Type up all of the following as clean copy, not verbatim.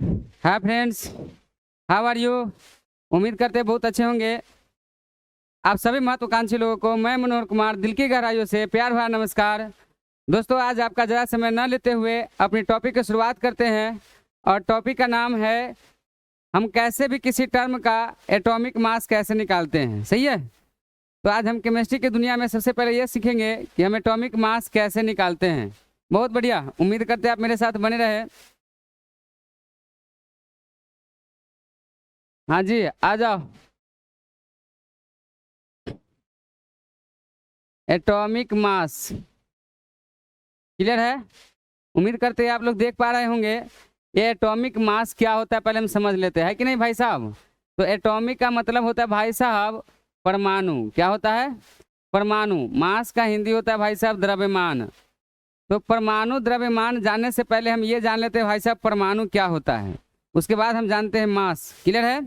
Hi friends, how are you. उम्मीद करते हैं बहुत अच्छे होंगे। आप सभी महत्वाकांक्षी लोगों को मैं मनोहर कुमार दिल की गहराइयों से प्यार भरा नमस्कार। दोस्तों, आज आपका ज़्यादा समय न लेते हुए अपनी टॉपिक की शुरुआत करते हैं और टॉपिक का नाम है हम कैसे भी किसी टर्म का एटॉमिक मास कैसे निकालते हैं। सही है। तो आज हम केमिस्ट्री की दुनिया में सबसे पहले ये सीखेंगे कि हम एटॉमिक मास कैसे निकालते हैं। बहुत बढ़िया, उम्मीद करते हैं आप मेरे साथ बने रहे। हाँ जी, आ जाओ। एटॉमिक मास क्लियर है। उम्मीद करते हैं आप लोग देख पा रहे होंगे। ये एटॉमिक मास क्या होता है पहले हम समझ लेते हैं कि नहीं भाई साहब। तो एटॉमिक का मतलब होता है भाई साहब परमाणु। क्या होता है? परमाणु। मास का हिंदी होता है भाई साहब द्रव्यमान। तो परमाणु द्रव्यमान जानने से पहले हम ये जान लेते हैं भाई साहब परमाणु क्या होता है, उसके बाद हम जानते हैं मास। क्लियर है।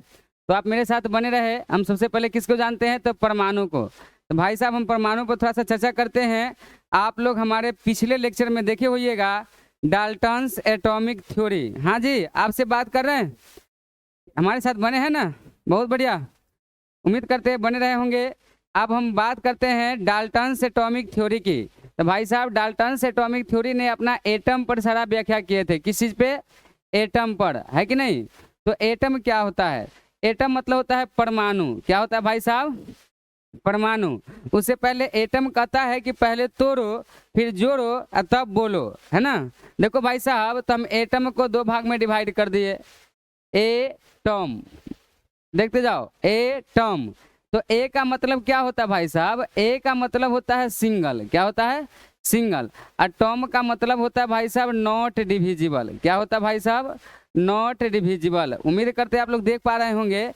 तो आप मेरे साथ बने रहे। हम सबसे पहले किसको जानते हैं? तो परमाणु को। तो भाई साहब हम परमाणु पर थोड़ा सा चर्चा करते हैं। आप लोग हमारे पिछले लेक्चर में देखे होइएगा डाल्टन्स एटॉमिक थ्योरी। हाँ जी, आपसे बात कर रहे हैं, हमारे साथ बने हैं ना। बहुत बढ़िया, उम्मीद करते हैं बने रहे होंगे। अब हम बात करते हैं डाल्टन्स एटॉमिक थ्योरी की। तो भाई साहब डाल्टन्स एटॉमिक थ्योरी ने अपना एटम पर सारा व्याख्या किए थे। किस चीज पे? एटम पर, है कि नहीं। तो एटम क्या होता है? एटम मतलब होता है परमाणु। क्या होता है भाई साहब? परमाणु। उससे पहले एटम कहता है कि पहले तोड़ो फिर जोड़ो और तब बोलो, है ना। देखो भाई साहब, तो हम एटम को दो भाग में डिवाइड कर दिए। एटम, देखते जाओ, एटम। तो ए का मतलब क्या होता है भाई साहब? ए का मतलब होता है सिंगल। क्या होता है? सिंगल। अटॉम का मतलब होता है भाई साहब नॉट डिविजिबल। क्या होता है भाई साहब? Not divisible. उम्मीद करते हैं आप लोग देख पा रहे होंगे।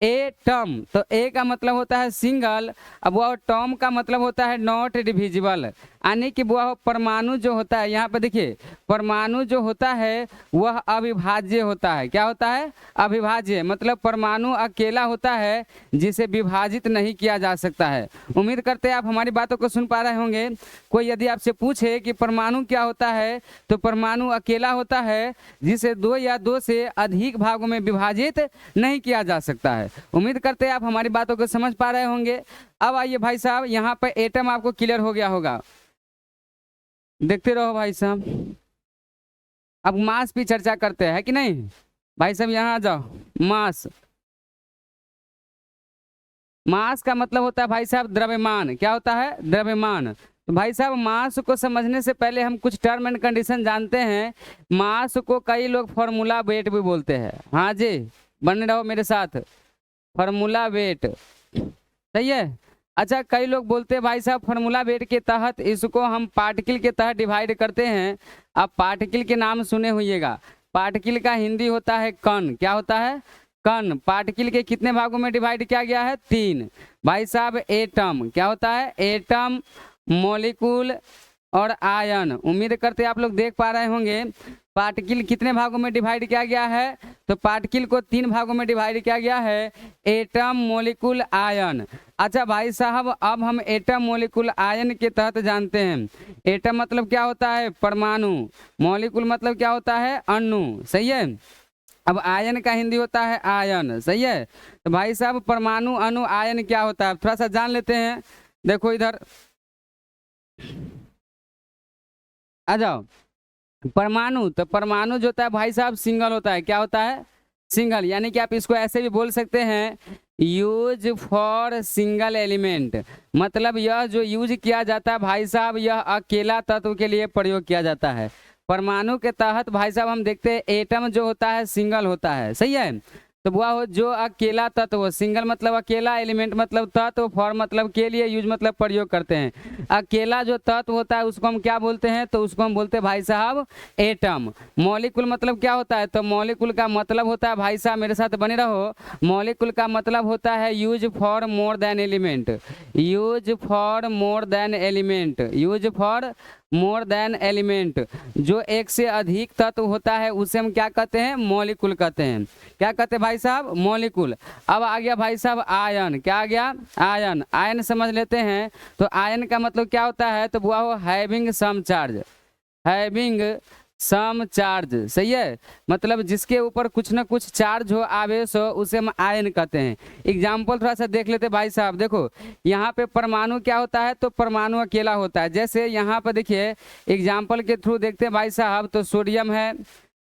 एटम, तो ए का मतलब होता है सिंगल, अब वह टॉम का मतलब होता है नॉट डिविजिबल, यानी कि वह परमाणु जो होता है, यहाँ पे देखिए परमाणु जो होता है वह अविभाज्य होता है। क्या होता है? अविभाज्य। मतलब परमाणु अकेला होता है जिसे विभाजित नहीं किया जा सकता है। उम्मीद करते हैं आप हमारी बातों को सुन पा रहे होंगे। कोई यदि आपसे पूछे कि परमाणु क्या होता है, तो परमाणु अकेला होता है जिसे दो या दो से अधिक भागों में विभाजित नहीं किया जा सकता है। उम्मीद करते हैं आप हमारी बातों को समझ पा रहे होंगे। अब आइए भाई साहब, यहाँ पर एटम आपको क्लियर हो गया होगा। देखते रहो भाई साहब। अब मास की चर्चा करते हैं, है कि नहीं। भाई साहब यहाँ आ जाओ। मास, मास का मतलब होता है भाई साहब द्रव्यमान। क्या होता है? द्रव्यमान। तो भाई साहब मास को समझने से पहले हम कुछ टर्म एंड कंडीशन जानते हैं। मास को कई लोग फॉर्मूला वेट भी बोलते हैं। हाँ जी, बने रहो मेरे साथ। फार्मूला वेट, सही है। अच्छा, कई लोग बोलते हैं भाई साहब फार्मूला वेट के तहत इसको हम पार्टिकल के तहत डिवाइड करते हैं। अब पार्टिकल के नाम सुने होइएगा। पार्टिकल का हिंदी होता है कण। क्या होता है? कण। पार्टिकल के कितने भागों में डिवाइड किया गया है? 3। भाई साहब एटम क्या होता है? एटम, मॉलिक्यूल और आयन। उम्मीद करते आप लोग देख पा रहे होंगे पार्टिकल कितने भागों में डिवाइड किया गया है। तो पार्टिकल को 3 भागों में डिवाइड किया गया है, एटम, मॉलिक्यूल, आयन। अच्छा भाई साहब, अब हम एटम, मॉलिक्यूल, आयन के तहत जानते हैं। एटम मतलब क्या होता है? परमाणु। मॉलिक्यूल मतलब क्या होता है? अणु। सही है। अब आयन का हिंदी होता है आयन। सही है। तो भाई साहब परमाणु, अणु, आयन क्या होता है थोड़ा सा जान लेते हैं। देखो इधर आ जाओ। परमाणु, तो परमाणु जो होता है भाई साहब सिंगल होता है। क्या होता है? सिंगल। यानी कि आप इसको ऐसे भी बोल सकते हैं यूज फॉर सिंगल एलिमेंट। मतलब यह जो यूज किया जाता है भाई साहब यह अकेला तत्व के लिए प्रयोग किया जाता है। परमाणु के तहत भाई साहब हम देखते हैं एटम जो होता है सिंगल होता है। सही है। तो वह जो अकेला तत्व, सिंगल मतलब अकेला, एलिमेंट मतलब तत्व, फॉर मतलब के लिए, यूज मतलब प्रयोग करते हैं। अकेला जो तत्व होता है उसको हम क्या बोलते हैं? तो उसको हम बोलते हैं भाई साहब एटम। मॉलिक्यूल मतलब क्या होता है? तो मॉलिक्यूल का मतलब होता है भाई साहब मेरे साथ बने रहो। मॉलिक्यूल का मतलब होता है use for more than element. Use for more than element. Use for more than element. जो एक से अधिक तत्व होता है उसे हम क्या कहते हैं? मॉलिक्यूल कहते हैं। क्या कहते हैं भाई साहब? मॉलिक्यूल। अब आ गया भाई साहब आयन। क्या आ गया? आयन। आयन समझ लेते हैं। तो आयन का मतलब क्या होता है? तो वह having some charge. Having some charge, सही है, मतलब जिसके ऊपर कुछ ना कुछ चार्ज हो, आवेश हो, उसे हम आयन कहते हैं। एग्जाम्पल थोड़ा सा देख लेते भाई साहब। देखो यहाँ पे परमाणु क्या होता है, तो परमाणु अकेला होता है। जैसे यहाँ पर देखिए एग्जाम्पल के थ्रू देखते हैं भाई साहब, तो सोडियम है,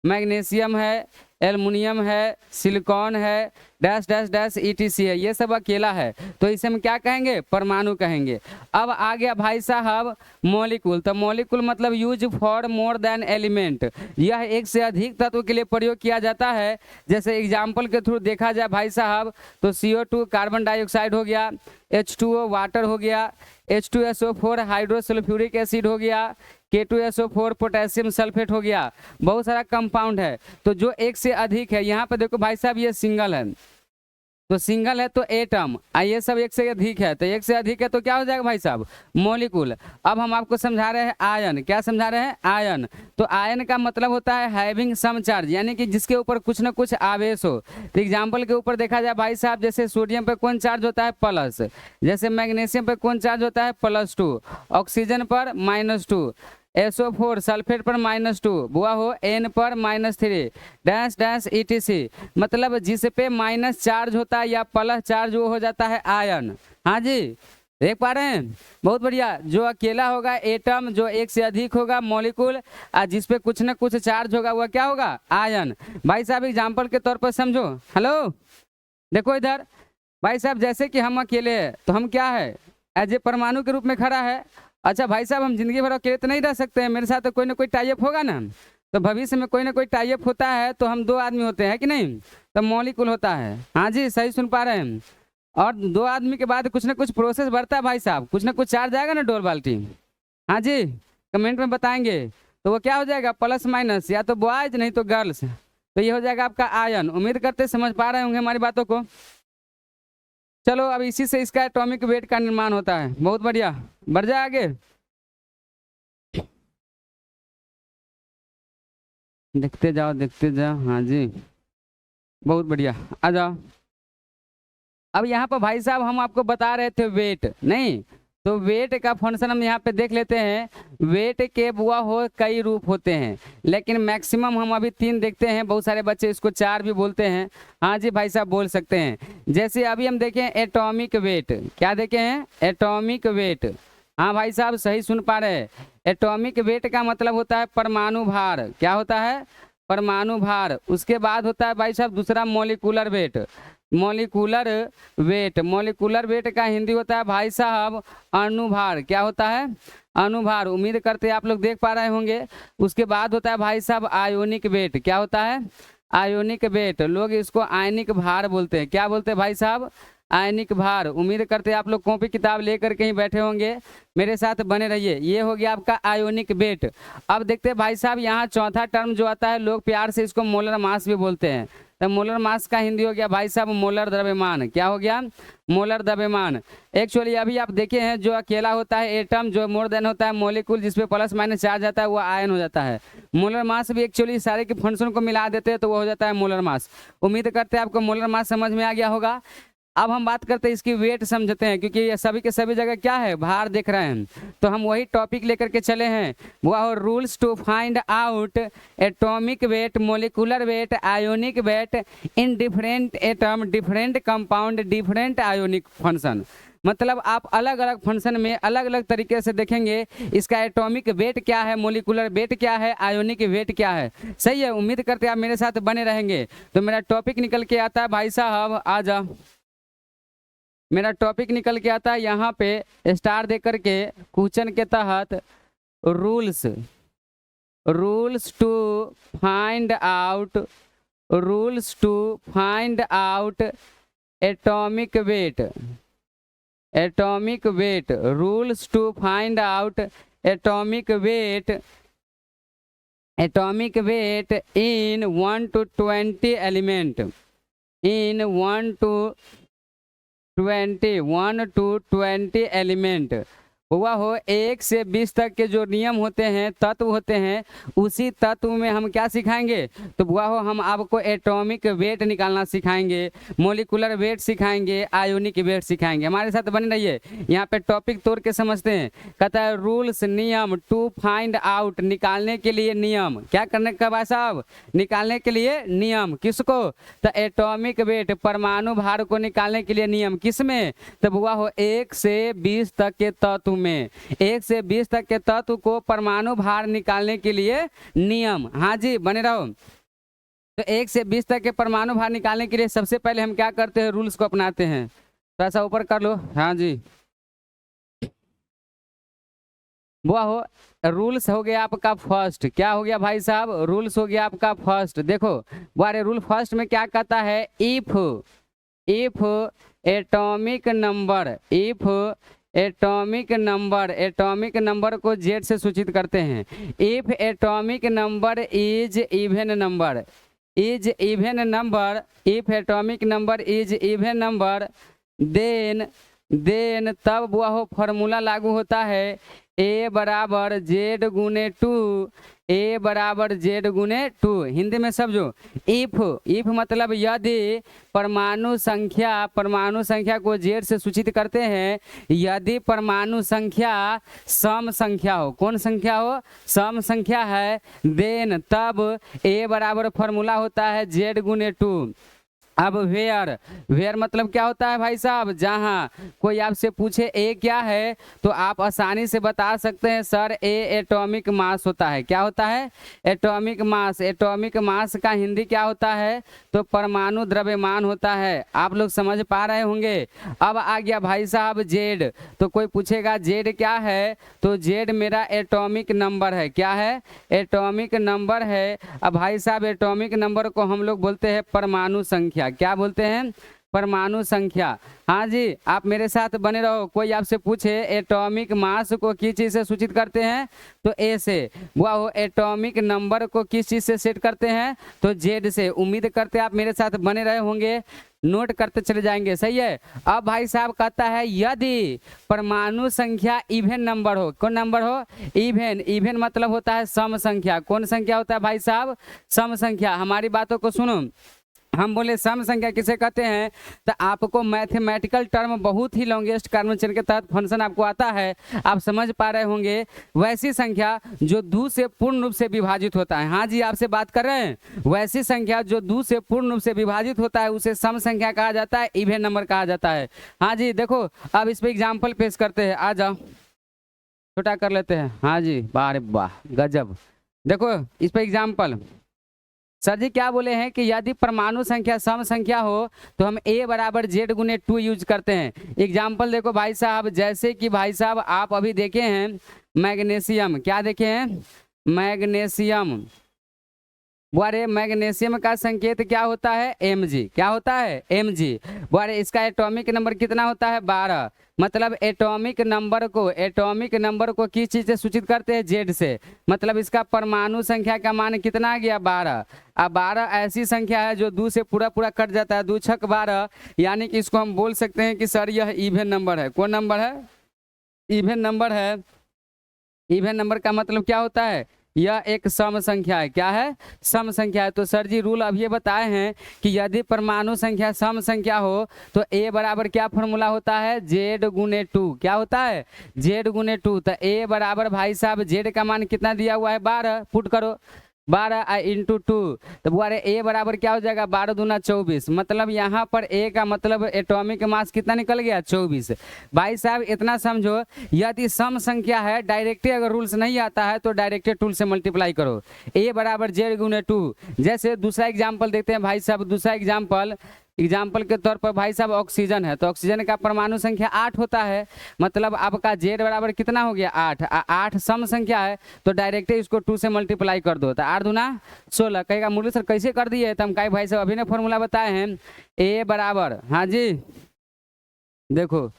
मैग्नीशियम है, एल्युमिनियम है, सिलिकॉन है, डैश डैश डैश ईटीसी है, ये सब अकेला है, तो इसे हम क्या कहेंगे, परमाणु कहेंगे। अब आ गया भाई साहब मॉलिक्यूल। तो मॉलिक्यूल मतलब use for more than element, यह एक से अधिक तत्व के लिए प्रयोग किया जाता है। जैसे एग्जाम्पल के थ्रू देखा जाए भाई साहब, तो CO2 कार्बन डाइऑक्साइड हो गया, H2O वाटर हो गया, H2SO4 हाइड्रोसल्फ्यूरिक एसिड हो गया, K2SO4 पोटेशियम सल्फेट हो गया, बहुत सारा कंपाउंड है। तो जो एक से अधिक है, यहाँ पे देखो भाई साहब ये सिंगल है, तो सिंगल है तो एटम, ये सब एक से अधिक है, तो एक से अधिक है तो क्या हो जाएगा भाई साहब, मॉलिक्यूल। अब हम आपको समझा रहे हैं आयन, क्या समझा रहे हैं, आयन। तो आयन का मतलब होता है हैविंग सम चार्ज, यानी कि जिसके ऊपर कुछ ना कुछ आवेश हो। तो एग्जाम्पल के ऊपर देखा जाए भाई साहब, जैसे सोडियम पे कौन चार्ज होता है, प्लस, जैसे मैग्नीशियम पे कौन चार्ज होता है, +2, ऑक्सीजन पर -2, SO4 सल्फेट पर -2, बुआ हो N पर -3, डैश डैश ETC, मतलब जिस पे माइनस चार्ज होता है या प्लस चार्ज, वो हो जाता है आयन। हाँ जी, देख पा रहे हैं, बहुत बढ़िया। जो अकेला होगा एटम, जो एक से अधिक होगा मॉलिक्यूल, और जिस पे कुछ ना कुछ चार्ज होगा वह क्या होगा, आयन। भाई साहब एग्जाम्पल के तौर पर समझो, हेलो देखो इधर भाई साहब, जैसे कि हम अकेले हैं तो हम क्या है, एज ए परमाणु के रूप में खड़ा है। अच्छा भाई साहब, हम जिंदगी भर अकेले तो नहीं रह सकते हैं, मेरे साथ तो कोई ना कोई टाइप होगा ना, तो भविष्य में कोई ना कोई टाइप होता है, तो हम 2 आदमी होते हैं कि नहीं, तो मॉलिक्यूल होता है। हाँ जी, सही सुन पा रहे हैं। और 2 आदमी के बाद कुछ ना कुछ प्रोसेस बढ़ता है भाई साहब, कुछ ना कुछ चार्ज आएगा ना डोल बाल्टी। हाँ जी, कमेंट में बताएंगे, तो वो क्या हो जाएगा, प्लस माइनस, या तो बॉयज नहीं तो गर्ल्स, तो ये हो जाएगा आपका आयन। उम्मीद करते समझ पा रहे होंगे हमारी बातों को। चलो अब इसी से इसका एटॉमिक वेट का निर्माण होता है, बहुत बढ़िया, बढ़ जाए आगे, देखते जाओ देखते जाओ। हाँ जी, बहुत बढ़िया, आ जाओ। अब यहाँ पर भाई साहब हम आपको बता रहे थे वेट, नहीं तो वेट का फंक्शन हम यहाँ पे देख लेते हैं। वेट के बुआ हो कई रूप होते हैं, लेकिन मैक्सिमम हम अभी 3 देखते हैं, बहुत सारे बच्चे इसको 4 भी बोलते हैं। हाँ जी भाई साहब बोल सकते हैं। जैसे अभी हम देखें एटॉमिक वेट, क्या देखे हैं, एटॉमिक वेट। हाँ भाई साहब सही सुन पा रहे हैं। एटॉमिक वेट का मतलब होता है परमाणु भार, क्या होता है, परमाणु भार। उसके बाद होता है भाई साहब दूसरा molecular weight, molecular weight. Molecular weight का हिंदी होता है भाई साहब अणुभार, क्या होता है, अणुभार। उम्मीद करते हैं आप लोग देख पा रहे होंगे। उसके बाद होता है भाई साहब आयोनिक वेट, क्या होता है, आयोनिक वेट। लोग इसको आयनिक भार बोलते हैं, क्या बोलते हैं भाई साहब, आयनिक भार। उम्मीद करते हैं आप लोग कॉपी किताब लेकर कहीं बैठे होंगे, मेरे साथ बने रहिए। ये हो गया आपका आयोनिक वेट। अब देखते हैं भाई साहब यहाँ चौथा टर्म जो आता है, लोग प्यार से इसको मोलर मास भी बोलते हैं। तो मोलर मास का हिंदी हो गया भाई साहब मोलर द्रव्यमान, क्या हो गया, मोलर द्रव्यमान। एक्चुअली अभी आप देखे हैं जो अकेला होता है एटम, जो मोर देन होता है मॉलिक्यूल, जिसपे प्लस माइनस चार्ज आता है वो आयन हो जाता है। मोलर मास भी एक्चुअली सारे के फंक्शन को मिला देते हैं तो वो हो जाता है मोलर मास। उम्मीद करते हैं आपको मोलर मास समझ में आ गया होगा। अब हम बात करते हैं इसकी वेट समझते हैं, क्योंकि ये सभी के सभी जगह क्या है, भार देख रहे हैं, तो हम वही टॉपिक लेकर के चले हैं। वो rules to find out atomic weight, molecular weight, ionic weight in different atom, different compound, different ionic function. मतलब आप अलग अलग फंक्शन में अलग अलग तरीके से देखेंगे इसका एटॉमिक वेट क्या है, मोलिकुलर वेट क्या है, आयोनिक वेट क्या है। सही है, उम्मीद करते हैं आप मेरे साथ बने रहेंगे। तो मेरा टॉपिक निकल के आता है भाई साहब, आ जा, मेरा टॉपिक निकल के आता है यहाँ पे स्टार दे करके क्वेश्चन के तहत rules, rules to find out, rules to find out atomic weight, atomic weight, rules to find out atomic weight, atomic weight in 1 to 20 element, in 1 to 20 element. हुआ हो 1 से 20 तक के जो नियम होते हैं, तत्व होते हैं, उसी तत्व में हम क्या सिखाएंगे, तो हुआ हो हम आपको एटॉमिक वेट निकालना सिखाएंगे, मोलिकुलर वेट सिखाएंगे, आयोनिक वेट सिखाएंगे। हमारे साथ बने रहिए। यहाँ पे टॉपिक तोड़ के समझते हैं। कहता है रूल्स, नियम टू फाइंड आउट, निकालने के लिए नियम। क्या करने का भाई साहब, निकालने के लिए नियम। किसको, तो एटॉमिक वेट, परमाणु भार को निकालने के लिए नियम। किसमें, तब हुआ हो 1 से 20 तक के तत्व में, 1 से 20 तक के तत्व को परमाणु भार निकालने के लिए नियम। हाँ जी, बने रहो। तो 1 से 20 तक के परमाणु भार निकालने के लिए सबसे पहले हम क्या करते हैं, रूल्स को अपनाते हैं। तो ऐसा ऊपर कर लो। हाँ जी, वो हो रूल्स हो गया आपका फर्स्ट। क्या हो गया भाई साहब, रूल्स हो गया आपका फर्स्ट। देखो वारे रूल फर्स्ट में क्या कहता है, if atomic number, if atomic number को जेड से सूचित करते हैं। If atomic number is even number, if atomic number is even number, then तब वह फॉर्मूला लागू होता है, ए बराबर जेड गुने टू, ए बराबर जेड गुने टू। हिंदी में समझो, इफ मतलब यदि परमाणु संख्या को जेड से सूचित करते हैं, यदि परमाणु संख्या सम संख्या हो। कौन संख्या हो, सम संख्या है। देन तब ए बराबर फॉर्मूला होता है जेड गुने टू। अब वेयर मतलब क्या होता है भाई साहब, जहां कोई आपसे पूछे ए क्या है, तो आप आसानी से बता सकते हैं सर ए एटॉमिक मास होता है। क्या होता है, एटॉमिक मास। एटॉमिक मास का हिंदी क्या होता है, तो परमाणु द्रव्यमान होता है। आप लोग समझ पा रहे होंगे। अब आ गया भाई साहब जेड। तो कोई पूछेगा जेड क्या है, तो जेड मेरा एटॉमिक नंबर है। क्या है, एटॉमिक नंबर है। अब भाई साहब एटॉमिक नंबर को हम लोग बोलते हैं परमाणु संख्या। क्या बोलते हैं, परमाणु संख्या। हाँ जी, आप मेरे साथ बने रहो। कोई आपसे पूछे एटॉमिक मास को किस चीज से सूचित करते हैं, तो ए से। वो एटॉमिक नंबर को किस चीज से सेट करते हैं, तो जेड से। उम्मीद करते हैं आप मेरे साथ बने रहे होंगे, नोट करते चले जाएंगे। सही है। अब भाई साहब कहता है यदि परमाणु संख्या इवन नंबर हो। कौन नंबर हो, इवन मतलब होता है सम संख्या। कौन संख्या होता है भाई साहब, सम संख्या। हमारी बातों को सुनो, हम बोले सम संख्या किसे कहते हैं, तो आपको मैथमेटिकल टर्म बहुत ही लॉन्गेस्ट कन्वेंशन के तहत फंक्शन आपको आता है, आप समझ पा रहे होंगे। वैसी संख्या जो 2 से पूर्ण रूप से विभाजित होता है। हाँ जी, आपसे बात कर रहे हैं। वैसी संख्या जो 2 से पूर्ण रूप से विभाजित होता है उसे सम संख्या कहा जाता है, इवन नंबर कहा जाता है। हाँ जी, देखो अब इस पर एग्जाम्पल पेश करते हैं। आ जाओ, छोटा कर लेते हैं। हाँ जी, वाह वाह गजब। देखो इस पर एग्जाम्पल, सर जी क्या बोले हैं कि यदि परमाणु संख्या सम संख्या हो तो हम ए बराबर जेड गुने टू यूज करते हैं। एग्जाम्पल देखो भाई साहब, जैसे कि भाई साहब आप अभी देखे हैं मैग्नीशियम। क्या देखे हैं, मैग्नीशियम। वारे मैग्नीशियम का संकेत क्या होता है, Mg। क्या होता है, Mg। वारे इसका एटॉमिक नंबर कितना होता है, 12। मतलब एटॉमिक नंबर को किस चीज से सूचित करते हैं, जेड से। मतलब इसका परमाणु संख्या का मान कितना आ गया, 12। अब 12 ऐसी संख्या है जो 2 से पूरा कट जाता है, 2 छक 12। यानी कि इसको हम बोल सकते हैं कि सर यह इवन नंबर है। कौन नंबर है, इवन नंबर है। इवन नंबर का मतलब क्या होता है, यह एक सम संख्या है। क्या है, सम संख्या है। तो सर जी रूल अब ये बताए हैं कि यदि परमाणु संख्या सम संख्या हो तो ए बराबर क्या फॉर्मूला होता है, जेड गुने टू। क्या होता है, जेड गुने टू। तो ए बराबर भाई साहब जेड का मान कितना दिया हुआ है, 12। पुट करो 12 इंटू 2। तो बोले ए बराबर क्या हो जाएगा, 12 दूना 24। मतलब यहाँ पर ए का मतलब एटॉमिक मास कितना निकल गया, 24। भाई साहब इतना समझो, यदि सम संख्या है डायरेक्टली अगर रूल्स नहीं आता है तो डायरेक्टली टूल से मल्टीप्लाई करो। ए बराबर जेड गुने 2। जैसे दूसरा एग्जाम्पल देखते हैं भाई साहब। दूसरा एग्जाम्पल के तौर पर भाई साहब ऑक्सीजन है, तो ऑक्सीजन का परमाणु संख्या 8 होता है। मतलब आपका जेड बराबर कितना हो गया, 8। 8 सम संख्या है तो डायरेक्टली इसको 2 से मल्टीप्लाई कर दो, तो 8 दूना 16। कहेगा मुरली सर कैसे कर दिए, तो हम कहे भाई साहब अभी ने फॉर्मूला बताए हैं। ए बराबर, हाँ जी देखो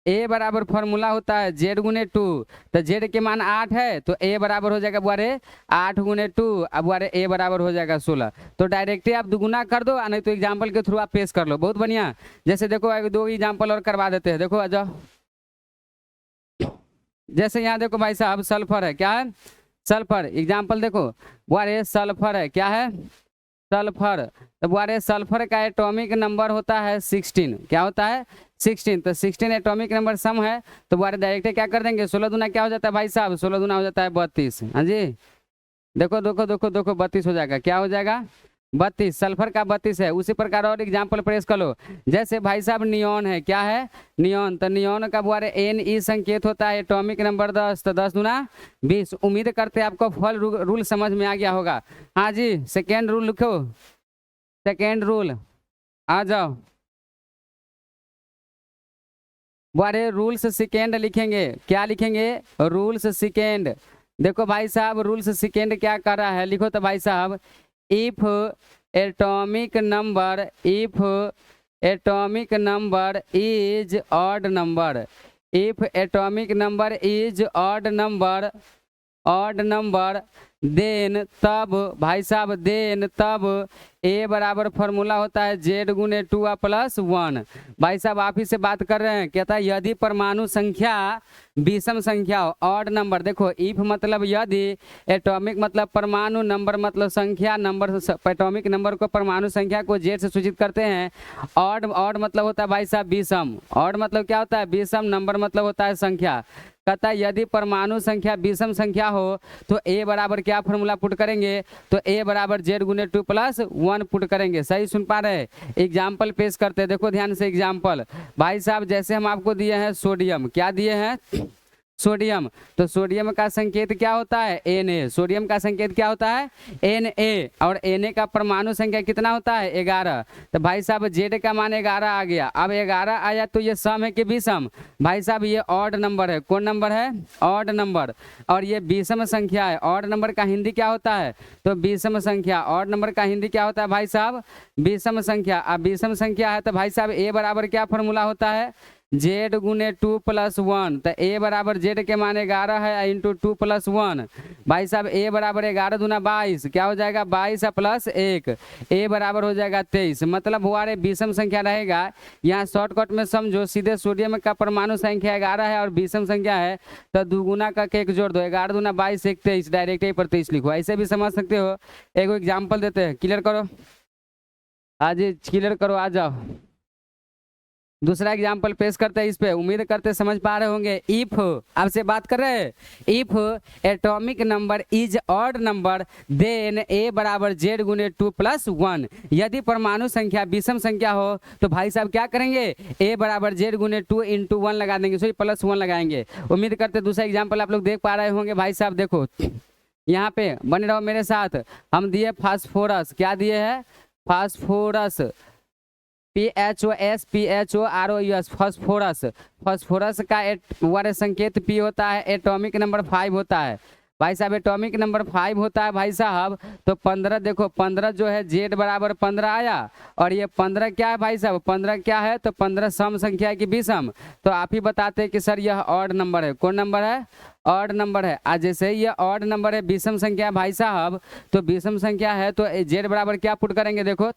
ए बराबर फॉर्मूला होता है जेड गुने 2। तो जेड के मान 8 है तो ए बराबर हो जाएगा बुआरे 8 गुने 2। अब बुआरे ए बराबर हो जाएगा 16। तो डायरेक्टली आप दुगुना कर दो, नहीं तो एग्जाम्पल के थ्रू आप पेश कर लो। बहुत बढ़िया। जैसे देखो 2 एग्जाम्पल और करवा देते हैं। देखो आ जाओ, जैसे यहाँ देखो भाई साहब सल्फर है, क्या है, सल्फर। एग्जाम्पल देखो, व्हाट इज सल्फर है, क्या है, सल्फर। तो व्हाट इज सल्फर का एटॉमिक नंबर होता है 16, क्या होता है 16। तो 16 एटॉमिक नंबर सम है, तो व्हाट डायरेक्ट क्या कर देंगे, 16 दूना क्या हो जाता है भाई साहब, 16 दूना हो जाता है 32। हाँ जी, देखो देखो देखो देखो 32 हो जाएगा, क्या हो जाएगा 32, सल्फर का 32 है। उसी प्रकार और एग्जाम्पल प्रेस कर लो, जैसे भाई साहब नियॉन है, क्या है नियॉन। तो नियॉन का बुआरे Ne संकेत होता है एटॉमिक नंबर 10, तो 10 दूना 20। उम्मीद करते हैं आपको फल रूल समझ में आ गया होगा। हाँ जी, सेकेंड रूल लिखो, सेकेंड रूल आ जाओ। बुआरे रूल्स सेकेंड लिखेंगे, क्या लिखेंगे, रूल्स सेकेंड। देखो भाई साहब रूल्स सेकेंड क्या कर रहा है, लिखो तो भाई साहब, if atomic number, if atomic number is odd number, if atomic number is odd number, odd number, then तब भाई साहब, देन तब ए बराबर फॉर्मूला होता है जेड गुने 2 प्लस 1। भाई साहब आप ही से बात कर रहे हैं, कहता है यदि परमाणु संख्या विषम संख्या हो, ऑड नंबर। देखो इफ मतलब यदि, एटॉमिक मतलब परमाणु, नंबर मतलब संख्या, नंबर एटॉमिक नंबर को परमाणु संख्या को जेड से सूचित करते हैं। ऑड, ऑड मतलब होता है भाई साहब विषम, ऑड मतलब क्या होता है विषम, नंबर मतलब होता है संख्या। कहता है यदि परमाणु संख्या विषम संख्या हो तो ए बराबर क्या फॉर्मूला पुट करेंगे, तो ए बराबर जेड गुने 2 प्लस 1 पुट करेंगे। सही सुन पा रहे हैं, एग्जाम्पल पेश करते हैं, देखो ध्यान से एग्जाम्पल। भाई साहब जैसे हम आपको दिए हैं सोडियम, क्या दिए हैं सोडियम, तो सोडियम का संकेत क्या होता है Na, सोडियम का संकेत क्या होता है Na, और Na का परमाणु संख्या कितना होता है 11। तो भाई साहब जेड का मान 11 आ गया। अब 11 आया तो ये सम है कि विषम, भाई साहब ये ऑड नंबर है, कौन नंबर है ऑड नंबर, और ये विषम संख्या है। ऑड नंबर का हिंदी क्या होता है, तो विषम संख्या, ऑड नंबर का हिंदी क्या होता है भाई साहब विषम संख्या। अब विषम संख्या है तो भाई साहब ए बराबर क्या फॉर्मूला होता है जेड गुने 2 प्लस 1। तो ए बराबर जेड के मान 11 है इंटू 2 प्लस 1। भाई साहब ए बराबर 11 दूना 22, क्या हो जाएगा 22 प्लस 1, ए बराबर हो जाएगा 23। मतलब हमारे विषम संख्या रहेगा, यहाँ शॉर्टकट में समझो, सीधे सोडियम का परमाणु संख्या 11 है और विषम संख्या है, तो दुगुना का एक जोड़ दो, 11 दूना 22 1 23, डायरेक्ट ए पर 23 लिखो, ऐसे भी समझ सकते हो। एक एग्जाम्पल देते हैं, क्लियर करो आज, क्लियर करो आ जाओ। दूसरा एग्जाम्पल पेश करते हैं इस पे, उम्मीद करते समझ पा रहे होंगे। इफ, आपसे बात कर रहे हैं, if atomic number is odd number then A बराबर जेड गुने 2 प्लस 1। यदि परमाणु संख्या विषम संख्या हो तो भाई साहब क्या करेंगे ए बराबर जेड गुने 2 इंटू 1 लगा देंगे, सॉरी प्लस 1 लगाएंगे। उम्मीद करते दूसरा एग्जाम्पल आप लोग देख पा रहे होंगे। भाई साहब देखो यहाँ पे बने रहो मेरे साथ, हम दिए फास्फोरस, क्या दिए है फास्फोरस, PHOS फास्फोरस। फास्फोरस का वाले संकेत P होता है, एटॉमिक नंबर 5 होता है। भाई साहब एटॉमिक नंबर 5 होता है भाई साहब, तो 15 देखो 15 जो है जेड बराबर 15 आया, और ये 15 क्या है भाई साहब 15 क्या है, तो 15 सम संख्या है कि विषम। तो आप ही बताते हैं कि सर यह ऑड नंबर है, कौन नंबर है ऑड नंबर है। आज जैसे ये ऑड नंबर है विषम संख्या भाई साहब, तो विषम संख्या है तो जेड बराबर क्या पुट करेंगे, देखो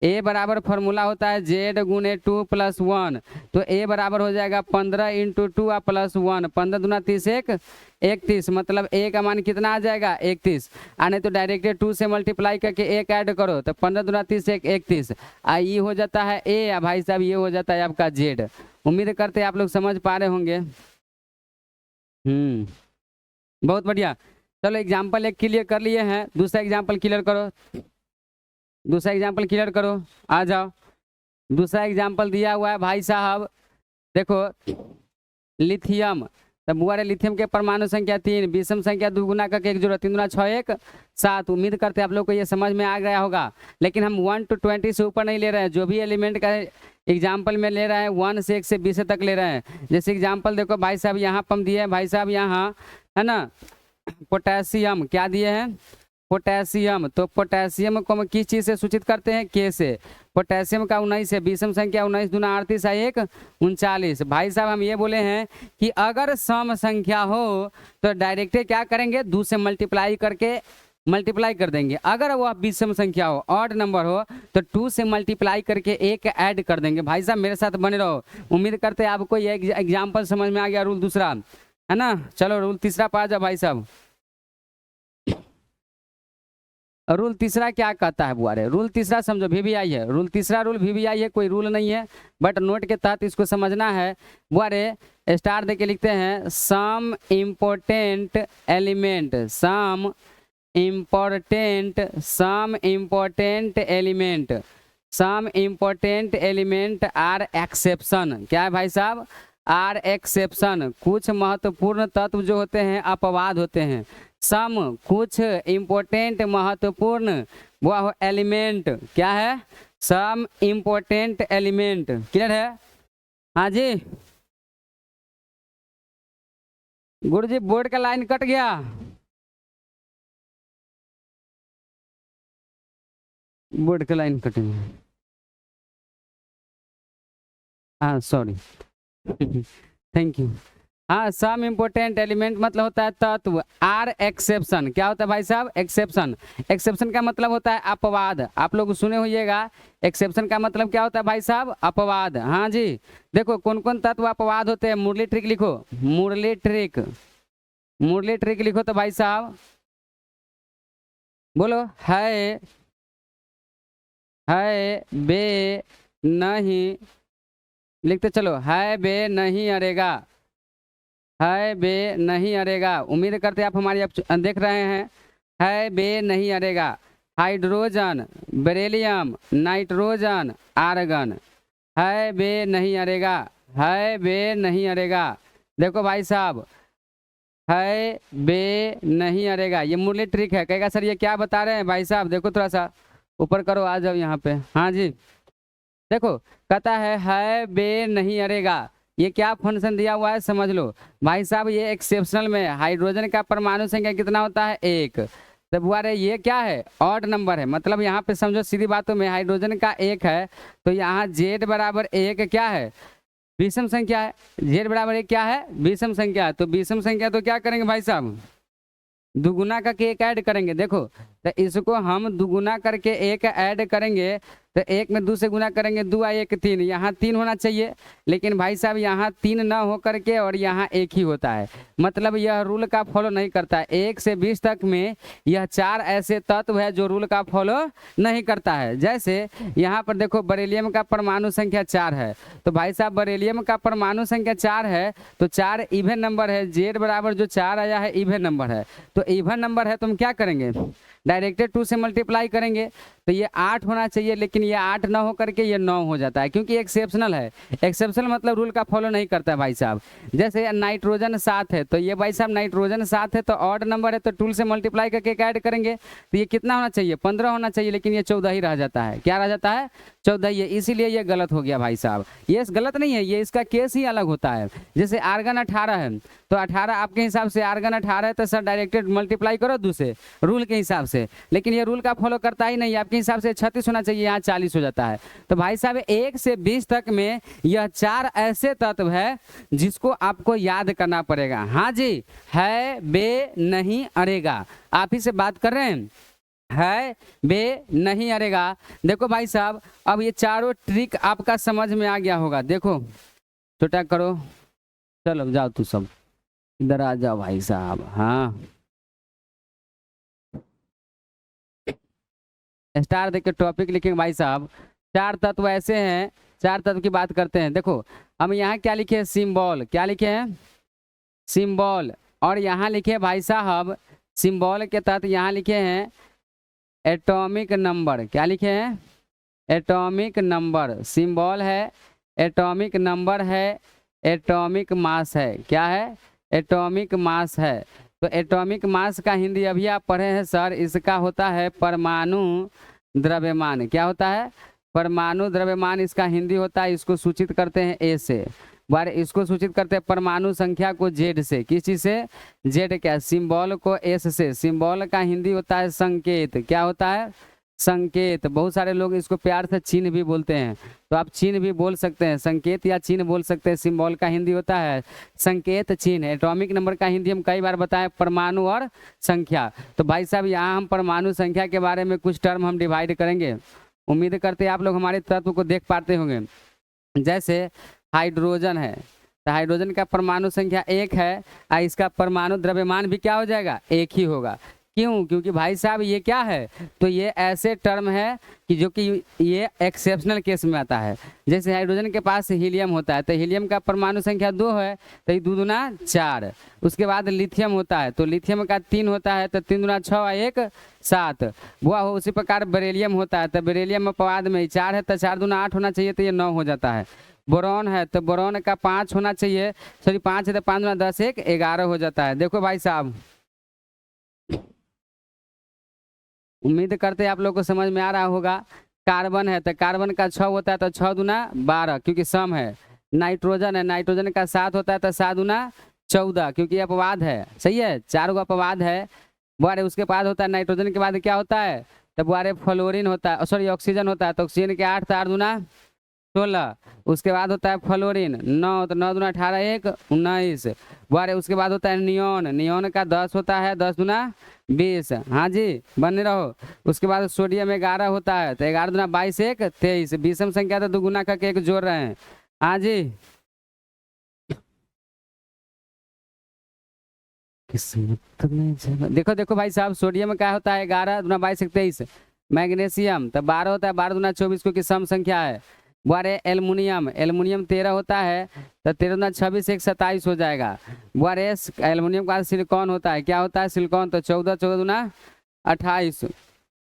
ए बराबर फॉर्मूला होता है जेड गुने 2 प्लस 1। तो ए बराबर हो जाएगा 15 इंटू 2 प्लस 1, 15 दूना 30 1 31, मतलब ए का मान कितना आ जाएगा 31। आने तो डायरेक्ट 2 से मल्टीप्लाई करके 1 ऐड करो, तो 15 दूना 30 1 31, ये हो जाता है ए, या भाई साहब ये हो जाता है आपका जेड। उम्मीद करते हैं आप लोग समझ पा रहे होंगे। बहुत बढ़िया, चलो एग्जाम्पल एक क्लियर कर लिए हैं, दूसरा एग्जाम्पल क्लियर करो, दूसरा एग्जाम्पल क्लियर करो आ जाओ। दूसरा एग्जाम्पल दिया हुआ है भाई साहब, देखो लिथियम, तब बुआरे लिथियम के परमाणु संख्या 3, विषम संख्या 2 गुना का 1 जोड़ो, 3 दूना 6 1 7। उम्मीद करते हैं आप लोग को ये समझ में आ गया होगा। लेकिन हम 1 to 20 से ऊपर नहीं ले रहे हैं, जो भी एलिमेंट का एग्जाम्पल में ले रहे हैं 1 से 1 से 20 तक ले रहे हैं। जैसे एग्जाम्पल देखो भाई साहब यहाँ पर हम दिए हैं भाई साहब, यहाँ है ना पोटेशियम, क्या दिए हैं पोटेशियम। तो पोटेशियम को हम किस चीज़ से सूचित करते हैं के से। पोटेशियम का 19 है, विषम संख्या 19 दूना 38 1 39। भाई साहब हम ये बोले हैं कि अगर सम संख्या हो तो डायरेक्ट क्या करेंगे 2 से मल्टीप्लाई कर देंगे। अगर वह विषम संख्या हो ऑड नंबर हो तो 2 से मल्टीप्लाई करके 1 ऐड कर देंगे। भाई साहब मेरे साथ बने रहो, उम्मीद करते हैं आपको ये एग्जाम्पल समझ में आ गया। रूल दूसरा, है ना। चलो रूल तीसरा पा जाओ भाई साहब। रूल तीसरा क्या कहता है बुआरे, रूल तीसरा समझो, वीवीआई है रूल तीसरा, रूल वीवीआई है, कोई रूल नहीं है, बट नोट के तहत इसको समझना है बुआरे। स्टार दे के लिखते हैं some important element, some important, some important element, some important element are exception. क्या है भाई साहब, आर एक्सेप्शन, कुछ महत्वपूर्ण तत्व जो होते हैं अपवाद होते हैं। सम कुछ इम्पोर्टेंट महत्वपूर्ण वो एलिमेंट, क्या है, सम इम्पोर्टेंट एलिमेंट। क्लियर है, हाँ जी गुरु जी, बोर्ड का लाइन कट गया, बोर्ड का लाइन कट गया, हाँ सॉरी थैंक यू। हाँ सम इम्पोर्टेंट एलिमेंट मतलब होता है तत्व, आर एक्सेप्शन, क्या होता है भाई साहब, एक्सेप्शन। एक्सेप्शन का मतलब होता है अपवाद, आप लोग सुने होइएगा। एक्सेप्शन का मतलब क्या होता है भाई साहब, अपवाद। हाँ जी, देखो कौन कौन तत्व अपवाद होते हैं, मुरली ट्रिक लिखो, मुरली ट्रिक, मुरली ट्रिक लिखो तो भाई साहब बोलो, है बे नहीं, लिखते चलो, है बे नहीं अरेगा, है बे नहीं अरेगा। उम्मीद करते आप हमारी देख रहे हैं। है बे नहीं अरेगा, हाइड्रोजन, बेरिलियम, नाइट्रोजन, आर्गन, है बे नहीं अरेगा, है बे नहीं अरेगा। देखो भाई साहब, है बे नहीं अरेगा, ये मुरली ट्रिक है। कहेगा सर ये क्या बता रहे हैं भाई साहब, देखो थोड़ा सा ऊपर करो, आ जाओ यहाँ पे। हाँ जी देखो, कहता है बे नहीं अरेगा, ये क्या फंक्शन दिया हुआ है समझ लो भाई साहब। ये एक्सेप्शनल में हाइड्रोजन का परमाणु संख्या कितना होता है, एक। तब हुआ रे ये क्या है, ऑड नंबर है, मतलब यहाँ पे समझो सीधी बातों में हाइड्रोजन का एक है, तो यहाँ जेड बराबर एक क्या है, विषम संख्या है। जेड बराबर एक क्या है, विषम संख्या है। तो विषम संख्या तो क्या करेंगे भाई साहब, दुगुना करके एक ऐड करेंगे। देखो तो इसको हम दुगुना करके एक ऐड करेंगे, तो एक में दो से गुना करेंगे, दो आ एक तीन, यहाँ तीन होना चाहिए, लेकिन भाई साहब यहाँ तीन ना हो करके और यहाँ एक ही होता है, मतलब यह रूल का फॉलो नहीं करता है। 1 से 20 तक में यह चार ऐसे तत्व है जो रूल का फॉलो नहीं करता है। जैसे यहाँ पर देखो बेरिलियम का परमाणु संख्या 4 है, तो भाई साहब बेरिलियम का परमाणु संख्या 4 है तो 4 इवन नंबर है, जेड बराबर जो 4 आया है इवन नंबर है, तो इवन नंबर है तो हम क्या करेंगे, डायरेक्टेड 2 से मल्टीप्लाई करेंगे, तो ये 8 होना चाहिए, लेकिन ये 8 ना हो करके ये 9 हो जाता है, क्योंकि एक्सेप्शनल है। एक्सेप्शनल मतलब रूल का फॉलो नहीं करता है भाई साहब। जैसे नाइट्रोजन 7 है, तो ये भाई साहब नाइट्रोजन 7 है तो ऑड नंबर है, तो 2 से मल्टीप्लाई करके ऐड करेंगे, तो ये कितना होना चाहिए, 15 होना चाहिए, लेकिन ये 14 ही रह जाता है। क्या रह जाता है, 14 ही है, इसीलिए ये गलत हो गया भाई साहब। ये गलत नहीं है, ये इसका केस ही अलग होता है। जैसे आर्गन 18 है, तो 18 आपके हिसाब से आर्गन 18 है, तो सर डायरेक्टेड मल्टीप्लाई करो 2 से रूल के हिसाब से, लेकिन ये रूल का फॉलो करता ही नहीं। आपके हिसाब से 36 होना चाहिए, यहाँ 40 हो जाता है। तो भाई साहब 1 से 20 तक में यह 4 ऐसे तत्व है जिसको आपको याद करना पड़ेगा। हाँ जी, है बे नहीं अरेगा, आप ही से बात कर रहे हैं, है बे नहीं अरेगा। देखो भाई साहब, अब ये चारों ट्रिक आपका समझ में आ गया होगा। देखो छोटा करो, चलो जाओ तू सब इधर आ जाओ भाई साहब। हाँ स्टार देख के टॉपिक लिखेंगे भाई साहब। 4 तत्व ऐसे हैं, 4 तत्व की बात करते हैं। देखो हम यहाँ क्या लिखे हैं, सिंबल, क्या लिखे हैं, सिंबल, और यहाँ लिखे भाई साहब सिंबल के तहत यहाँ लिखे हैं एटॉमिक नंबर। क्या लिखे हैं, एटॉमिक नंबर, सिंबल है, एटॉमिक नंबर है, एटॉमिक मास है। क्या है, एटॉमिक मास है। तो एटॉमिक मास का हिंदी अभी आप पढ़े हैं सर, इसका होता है परमाणु द्रव्यमान। क्या होता है, परमाणु द्रव्यमान इसका हिंदी होता है। इसको सूचित करते हैं ए से, बार इसको सूचित करते हैं परमाणु संख्या को जेड से। किस चीज से, जेड, क्या सिंबल को एस से। सिंबल का हिंदी होता है संकेत। क्या होता है, संकेत। बहुत सारे लोग इसको प्यार से चिन्ह भी बोलते हैं, तो आप चिन्ह भी बोल सकते हैं, संकेत या चिन्ह बोल सकते हैं। सिंबल का हिंदी होता है संकेत, चिन्ह। एटॉमिक नंबर का हिंदी हम कई बार बताएं परमाणु और संख्या। तो भाई साहब यहाँ हम परमाणु संख्या के बारे में कुछ टर्म हम डिवाइड करेंगे। उम्मीद करते हैं आप लोग हमारे तत्व को देख पाते होंगे। जैसे हाइड्रोजन है, तो हाइड्रोजन का परमाणु संख्या 1 है और इसका परमाणु द्रव्यमान भी क्या हो जाएगा, 1 ही होगा। क्यों? क्योंकि भाई साहब ये क्या है, तो ये ऐसे टर्म है कि जो कि ये एक्सेप्शनल केस में आता है। जैसे हाइड्रोजन के पास हीलियम होता है, तो हीलियम का परमाणु संख्या 2 है, तो ये 2 दूना 4। उसके बाद लिथियम होता है, तो लिथियम का 3 होता है, तो 3 दूना 6 और 1 7। वो हो उसी प्रकार बेरिलियम होता है, तो बेरिलियम में अपवाद में 4 है, तो 4 दूना 8 होना चाहिए, तो ये 9 हो जाता है। बोरॉन है, तो बोरॉन का 5 होना चाहिए, सॉरी 5 है, तो 5 दूना 10 1 11 हो जाता है। देखो भाई साहब, उम्मीद करते हैं आप लोग को समझ में आ रहा होगा। कार्बन है, तो कार्बन का 6 होता है, तो 6 दूना 12 क्योंकि सम है। नाइट्रोजन है, नाइट्रोजन का 7 होता है, तो 7 दूना 14 क्योंकि अपवाद है। सही है, 4 गो अपवाद है। बारे उसके बाद होता है नाइट्रोजन के बाद क्या होता है, तो बारे फ्लोरीन होता है, सॉरी ऑक्सीजन होता है, तो ऑक्सीजन के 8 8 दूना 16। उसके बाद होता है फ्लोरीन 9, तो 9 दूना 18 1 19। बारे उसके बाद होता है नियोन, नियोन का 10 होता है, 10 दूना 20। हाँ जी, बने रहो। उसके बाद सोडियम 11 होता है, तो 11 दूना 22 1 23। विषम संख्या तो दुगुना करके 1 जोड़ रहे हैं। हाँ जी, किस्मत में जगह देखो देखो भाई साहब, सोडियम क्या होता है 11 दूना 22 1 23। मैग्नीशियम तो 12 होता है, 12 दूना 24 क्योंकि सम संख्या है। बारे एल्युमिनियम, एल्युमिनियम 13 होता है, तो 13 दूना 26 1 27 हो जाएगा। बारे एल्युमिनियम का सिलिकॉन होता है, क्या होता है सिलिकॉन, तो 14 14 दूना 28।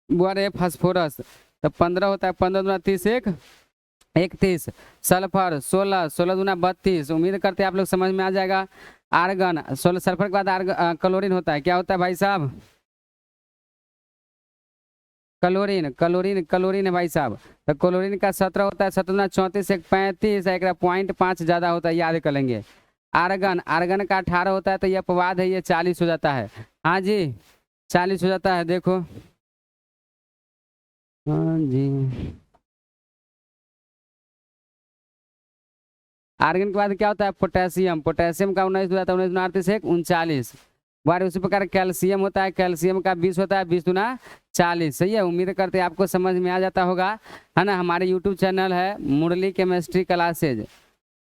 बारे फास्फोरस तो 15 होता है, 15 दूना 30 1 31। सल्फर 16, 16 दूना 32। उम्मीद करते हैं आप लोग समझ में आ जाएगा। आर्गन 16, सल्फर के बाद क्लोरीन होता है, क्या होता है भाई साहब, क्लोरीन, क्लोरीन, क्लोरीन है भाई साहब। तो क्लोरीन का 17 होता है, 17 दूना 34 1 35। एक 0.5 ज़्यादा होता है, याद कर लेंगे। आर्गन, आर्गन का 18 होता है, तो ये अपवाद है, ये 40 हो जाता है। हाँ जी, 40 हो जाता है। देखो हाँ जी, आर्गन के बाद क्या होता है पोटेशियम, पोटेशियम का 19 हो जाता है, 19 दूना 38 1 39। बार उसी प्रकार कैल्शियम होता है, कैल्शियम का 20 होता है, 20 दूना 40। सही है, उम्मीद करते हैं आपको समझ में आ जाता होगा, है ना। हमारे यूट्यूब चैनल है मुरली केमिस्ट्री क्लासेज,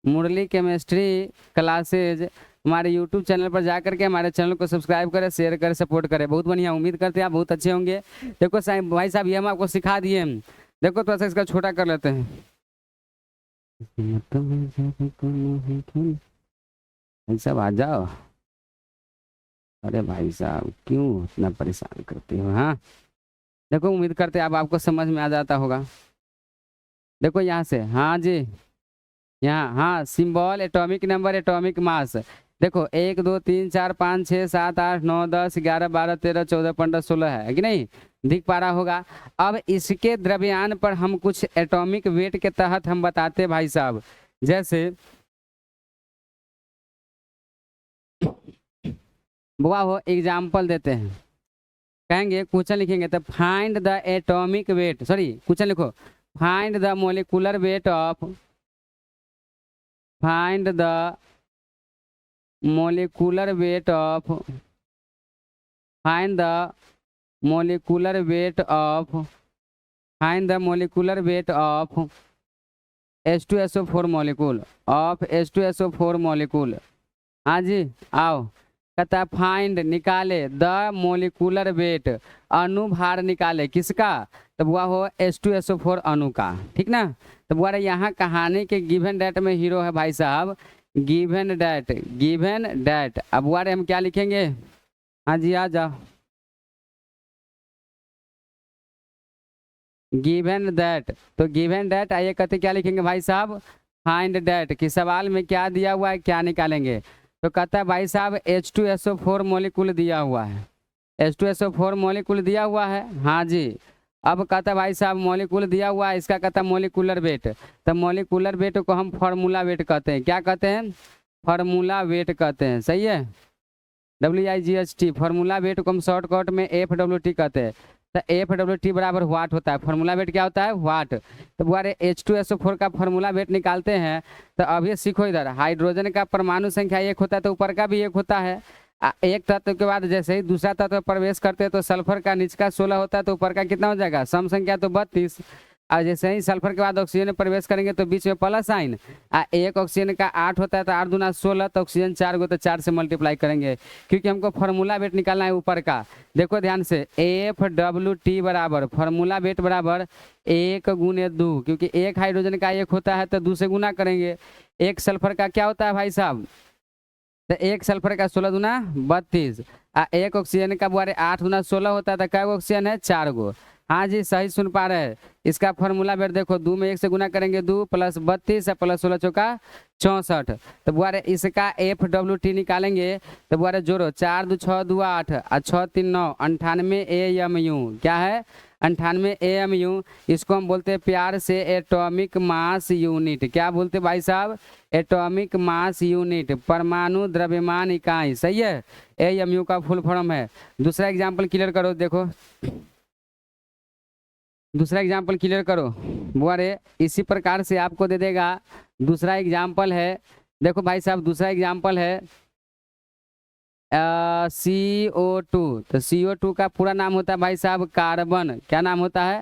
मुरली केमिस्ट्री क्लासेज। हमारे यूट्यूब चैनल पर जा करके हमारे चैनल को सब्सक्राइब करें, शेयर करें, सपोर्ट करें। बहुत बढ़िया, उम्मीद करते हैं आप बहुत अच्छे होंगे। देखो साहब, भाई साहब ये हम आपको सिखा दिए। देखो थोड़ा सा इसका छोटा कर लेते हैं। भाई साहब आ जाओ। अरे भाई साहब क्यों इतना परेशान करते हो। हाँ देखो, उम्मीद करते हैं आप आपको समझ में आ जाता होगा। देखो यहाँ से, हाँ जी, यहाँ हाँ, symbol, atomic number, atomic mass. देखो 1 2 3 4 5 6 7 8 9 10 11 12 13 14 15 16 है कि नहीं, दिख पा रहा होगा। अब इसके द्रव्यमान पर हम कुछ एटॉमिक वेट के तहत हम बताते हैं भाई साहब। जैसे बुआ हो एग्जाम्पल देते हैं, कहेंगे क्वेश्चन लिखेंगे तो find the atomic weight, sorry question लिखो, find the molecular weight of, find the molecular weight of, find the molecular weight of, find the molecular weight of H2SO4 molecule, of H2SO4 molecule. हाँ जी, आओ। कहता है find, निकाले, the molecular wait, अणुभार निकाले, किसका, तब वह हो H2SO4 अणु का। ठीक ना। तो बोल रहे यहाँ कहानी के गिवन डेट में हीरो है भाई साहब, गिवन डेट, गिवन डेट। अब बोल रहे हम क्या लिखेंगे, हाँ जी आ जाओ, गिवन दैट। तो गिवन दैट आइए कहते क्या लिखेंगे भाई साहब, फाइंड दैट, कि सवाल में क्या दिया हुआ है, क्या निकालेंगे। तो कहता है भाई साहब H2SO4 मॉलिक्यूल दिया हुआ है, H2SO4 मॉलिक्यूल दिया हुआ है। हाँ जी, अब कहता है भाई साहब मॉलिक्यूल दिया हुआ है, इसका कहता है मॉलिकुलर वेट। तो मॉलिकुलर वेट को हम फार्मूला वेट कहते हैं, क्या कहते हैं, फार्मूला वेट कहते हैं। सही है, WIGHT, फार्मूला वेट को हम शॉर्टकट में FWT कहते हैं। तो FWT बराबर वाट होता है, फार्मूला वेट क्या होता है, वाट। तो बारे H2SO4 का फार्मूला वेट निकालते हैं। तो अभी सीखो इधर, हाइड्रोजन का परमाणु संख्या 1 होता है, तो ऊपर का भी 1 होता है। एक तत्व के बाद जैसे ही दूसरा तत्व प्रवेश करते हैं, तो सल्फर का नीच का 16 होता है, तो ऊपर का कितना हो जाएगा, सम संख्या तो 32। और जैसे ही सल्फर के बाद ऑक्सीजन में प्रवेश करेंगे तो बीच में प्लस साइन। एक ऑक्सीजन का 8 होता है तो 8 दूना 16, तो ऑक्सीजन 4 को तो 4 से मल्टीप्लाई करेंगे, क्योंकि हमको फार्मूला वेट निकालना है ऊपर का। देखो ध्यान से, FWT बराबर फार्मूला वेट बराबर 1 गुने 2, क्योंकि एक हाइड्रोजन का 1 होता है तो 2 से गुना करेंगे। एक सल्फर का क्या होता है भाई साहब, तो एक सल्फर का 16 दूना 32, एक ऑक्सीजन का बुआरे 8 दूना 16 होता है तो क्या ऑक्सीजन है 4 गो। हाँ जी सही सुन पा रहे हैं। इसका फार्मूला वेट देखो, 2 में 1 से गुना करेंगे 2 प्लस 32 प्लस 16 चौका 64, तो बुआरे इसका FWT निकालेंगे तो बुआरे जोड़ो 4 2 6 2 8 और 6 3 9 98 AMU। क्या है 98 AMU। इसको हम बोलते हैं प्यार से एटॉमिक मास यूनिट। क्या बोलते भाई साहब, एटॉमिक मास यूनिट, परमाणु द्रव्यमान इकाई। सही है, AMU का फुल फॉर्म है। दूसरा एग्जाम्पल क्लियर करो, देखो दूसरा एग्जाम्पल क्लियर करो बुआरे, इसी प्रकार से आपको दे देगा। दूसरा एग्जाम्पल है, देखो भाई साहब दूसरा एग्जाम्पल है CO2। तो CO2 का पूरा नाम होता है भाई साहब कार्बन, क्या नाम होता है,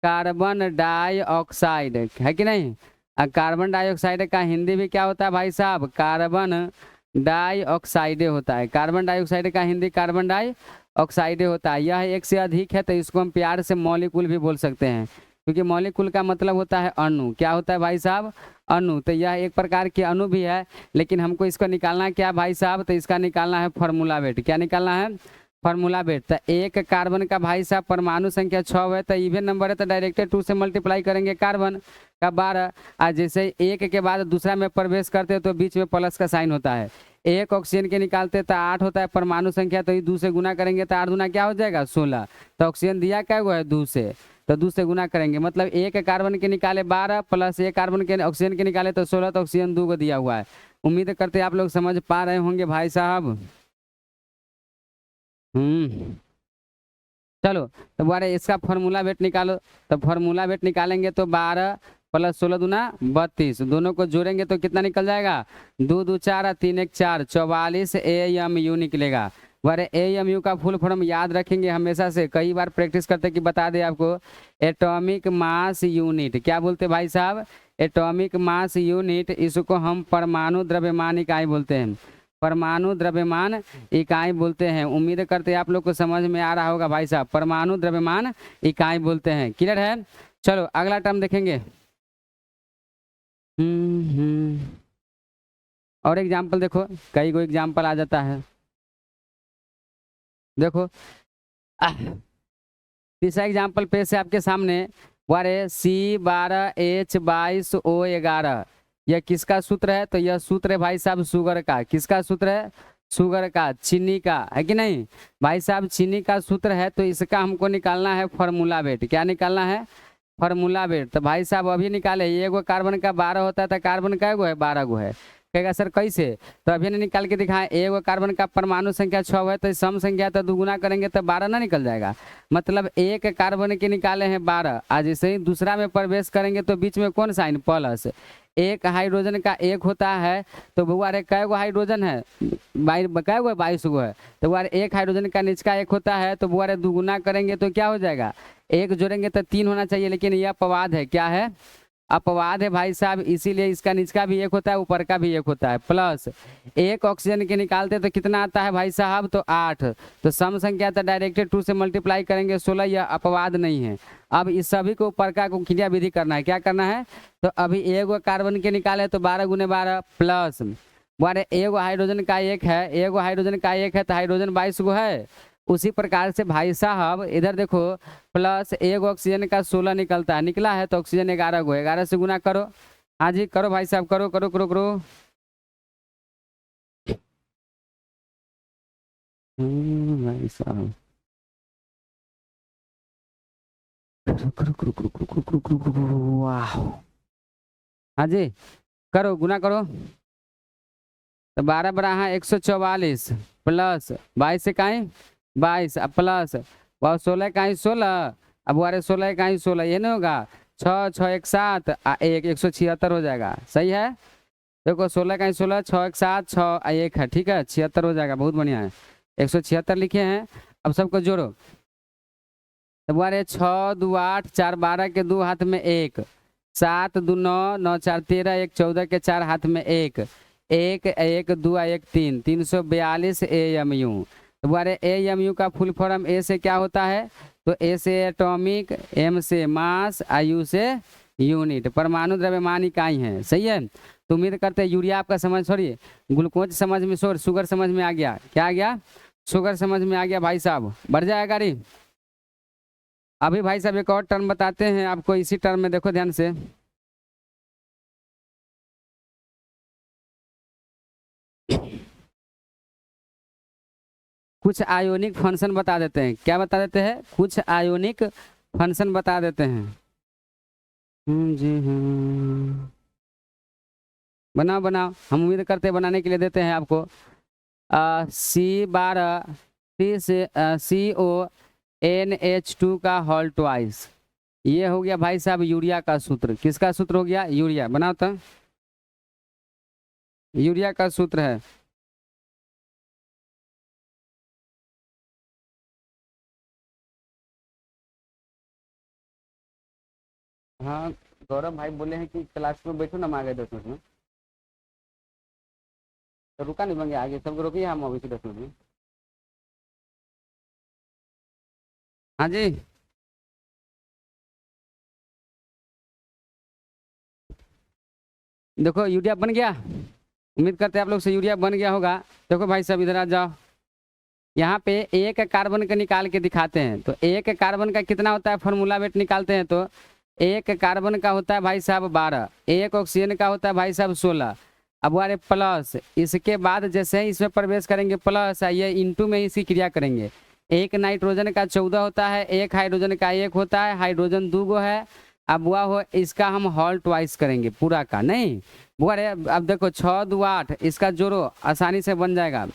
कार्बन डाइऑक्साइड, है कि नहीं। कार्बन डाइऑक्साइड का हिंदी भी क्या होता है भाई साहब, कार्बन डाइऑक्साइड होता है। कार्बन डाइऑक्साइड का हिंदी कार्बन डाइऑक्साइड होता है। यह एक से अधिक है तो इसको हम प्यार से मॉलिक्यूल भी बोल सकते हैं, क्योंकि मॉलिक्यूल का मतलब होता है अणु। क्या होता है भाई साहब, अणु। तो यह एक प्रकार के अणु भी है, लेकिन हमको इसको निकालना क्या भाई साहब, तो इसका निकालना है फार्मूला वेट। क्या निकालना है, फार्मूला वेट। तो एक कार्बन का भाई साहब परमाणु संख्या 6 है, तो इवन नंबर है तो डायरेक्ट 2 से मल्टीप्लाई करेंगे कार्बन का 12। और जैसे एक के बाद दूसरा में प्रवेश करते हैं तो बीच में प्लस का साइन होता है। एक ऑक्सीजन के निकालते तो 8 होता है परमाणु संख्या, तो 2 से गुना करेंगे तो 8 दूना क्या हो जाएगा 16। तो ऑक्सीजन दिया क्या हुआ है 2 से, तो 2 से गुना करेंगे, मतलब एक कार्बन के निकाले 12 प्लस एक कार्बन के ऑक्सीजन के निकाले तो 16, तो ऑक्सीजन 2 को दिया हुआ है। उम्मीद करते हैं आप लोग समझ पा रहे होंगे भाई साहब। चलो तो बारे इसका फार्मूला वेट निकालो। तो फार्मूला वेट निकालेंगे तो 12 प्लस 16 दूना 32, दोनों को जोड़ेंगे तो कितना निकल जाएगा, 2 2 4 3 1 4 44 AMU निकलेगा। बारे AMU का फुल फॉर्म याद रखेंगे हमेशा से, कई बार प्रैक्टिस करते कि बता दे आपको, एटॉमिक मास यूनिट। क्या बोलते भाई साहब, एटॉमिक मास यूनिट। इसको हम परमाणु द्रव्यमान इकाई बोलते हैं, परमाणु द्रव्यमान इकाई बोलते हैं। उम्मीद करते हैं आप लोग को समझ में आ रहा होगा भाई साहब, परमाणु द्रव्यमान इकाई बोलते हैं। क्लियर है। चलो अगला टर्म देखेंगे। और एग्जाम्पल देखो, कई गो एग्जाम्पल आ जाता है। देखो तीसरा एग्जाम्पल पेश है आपके सामने, वारे C12H22O11। यह किसका सूत्र है, तो यह सूत्र है भाई साहब शुगर का। किसका सूत्र है, शुगर का, चीनी का, है कि नहीं भाई साहब, चीनी का सूत्र है। तो इसका हमको निकालना है फार्मूला वेट। क्या निकालना है, फार्मूला वेट। तो भाई साहब अभी निकाले, ये गो कार्बन का 12 होता है तो कार्बन का गो है 12 गो है, कहेगा सर कैसे, तो अभी ने निकाल के दिखाएं। एक कार्बन का परमाणु संख्या 6 है तो सम संख्या तो दुगुना करेंगे तो 12 ना निकल जाएगा, मतलब एक कार्बन के निकाले हैं 12। आज जैसे ही दूसरा में प्रवेश करेंगे तो बीच में कौन साइन प्लस, एक हाइड्रोजन का 1 होता है तो बुआ रे कै गो हाइड्रोजन है, कै गो 22 गो है, तो बुआ एक हाइड्रोजन का निचका 1 होता है तो बुआ रे दुगुना करेंगे तो क्या हो जाएगा, 1 जोड़ेंगे तो 3 होना चाहिए, लेकिन यह अपवाद है। क्या है, अपवाद है भाई साहब, इसीलिए इसका निचका भी 1 होता है ऊपर का भी 1 होता है। प्लस एक ऑक्सीजन के निकालते तो कितना आता है भाई साहब, तो 8, तो सम संख्या तो डायरेक्ट 2 से मल्टीप्लाई करेंगे 16, यह अपवाद नहीं है। अब इस सभी को ऊपर का को क्रिया विधि करना है। क्या करना है, तो अभी एक कार्बन के निकाले तो 12 गुने 12 प्लस बारे एक हाइड्रोजन का 1 है, एक हाइड्रोजन का 1 है तो हाइड्रोजन 22 गो है। उसी प्रकार से भाई साहब इधर देखो, प्लस एक ऑक्सीजन का 16 निकलता है, निकला है तो ऑक्सीजन 11 गो, 11 से गुना करो। हाँ जी करो भाई साहब, करो करो करो करो। भाई साहब वाह, हाँ जी करो, गुना करो। तो 12 बड़ा है 144 प्लस 22 से कहीं 22 प्लस 16 का 16, अब वारे 16 का 16, ये नहीं होगा 6 6 1 7 1 176 हो जाएगा। सही है, देखो 16 का 16 6 1 7 6 1 है, ठीक है 76 हो जाएगा, बहुत बढ़िया है। 176 लिखे हैं। अब सबको जोड़ो, तो बोले 6 2 8 4 12 के 2 हाथ में 1, 7 2 9 9 4 13, 1 14 के 4 हाथ में 1, 1 1 2 1 3, 342 AMU। तो बोले AMU का फुल फॉर्म ए से क्या होता है, तो ए से एटॉमिक, एम से मास, यू से यूनिट, परमाणु द्रव्यमान इकाई है। सही है। तो उम्मीद करते हैं यूरिया आपका समझ, सॉरी ग्लूकोज समझ में, शुगर समझ में आ गया। क्या आ गया, शुगर समझ में आ गया भाई साहब। बढ़ जाएगा गाड़ी। अभी भाई साहब एक और टर्म बताते हैं आपको, इसी टर्म में देखो ध्यान से। कुछ आयोनिक फंक्शन बता देते हैं। क्या बता देते हैं, कुछ आयोनिक फंक्शन बता देते हैं। जी हाँ, बनाओ बनाओ, हम उम्मीद करते हैं बनाने के लिए देते हैं आपको। C12 CONH2 का होल ट्वाइस, ये हो गया भाई साहब यूरिया का सूत्र। किसका सूत्र हो गया, यूरिया। बनाओ तो, यूरिया का सूत्र है। हाँ गौरव भाई बोले हैं कि क्लास में बैठो ना, हम आ गए 10 मिनट में। तो रुका नहीं बन गया, आगे सबको रोकिए, हम अभी से 10 मिनट में। हाँ जी, देखो यूरिया बन गया। उम्मीद करते हैं आप लोग से यूरिया बन गया होगा। देखो भाई साहब इधर आ जाओ, यहाँ पे एक कार्बन का निकाल के दिखाते हैं। तो एक कार्बन का कितना होता है, फॉर्मूला वेट निकालते हैं। तो एक कार्बन का होता है भाई साहब 12, एक ऑक्सीजन का होता है भाई साहब 16। अब वाले प्लस, इसके बाद जैसे ही इसमें प्रवेश करेंगे प्लस, ये इंटू में इसकी क्रिया करेंगे। एक नाइट्रोजन का 14 होता है, एक हाइड्रोजन का 1 होता है, हाइड्रोजन 2 गो है। अब वह हो, इसका हम हॉल ट्वाइस करेंगे, पूरा का नहीं। वो अरे अब देखो 6 2 8, इसका जोड़ो आसानी से बन जाएगा।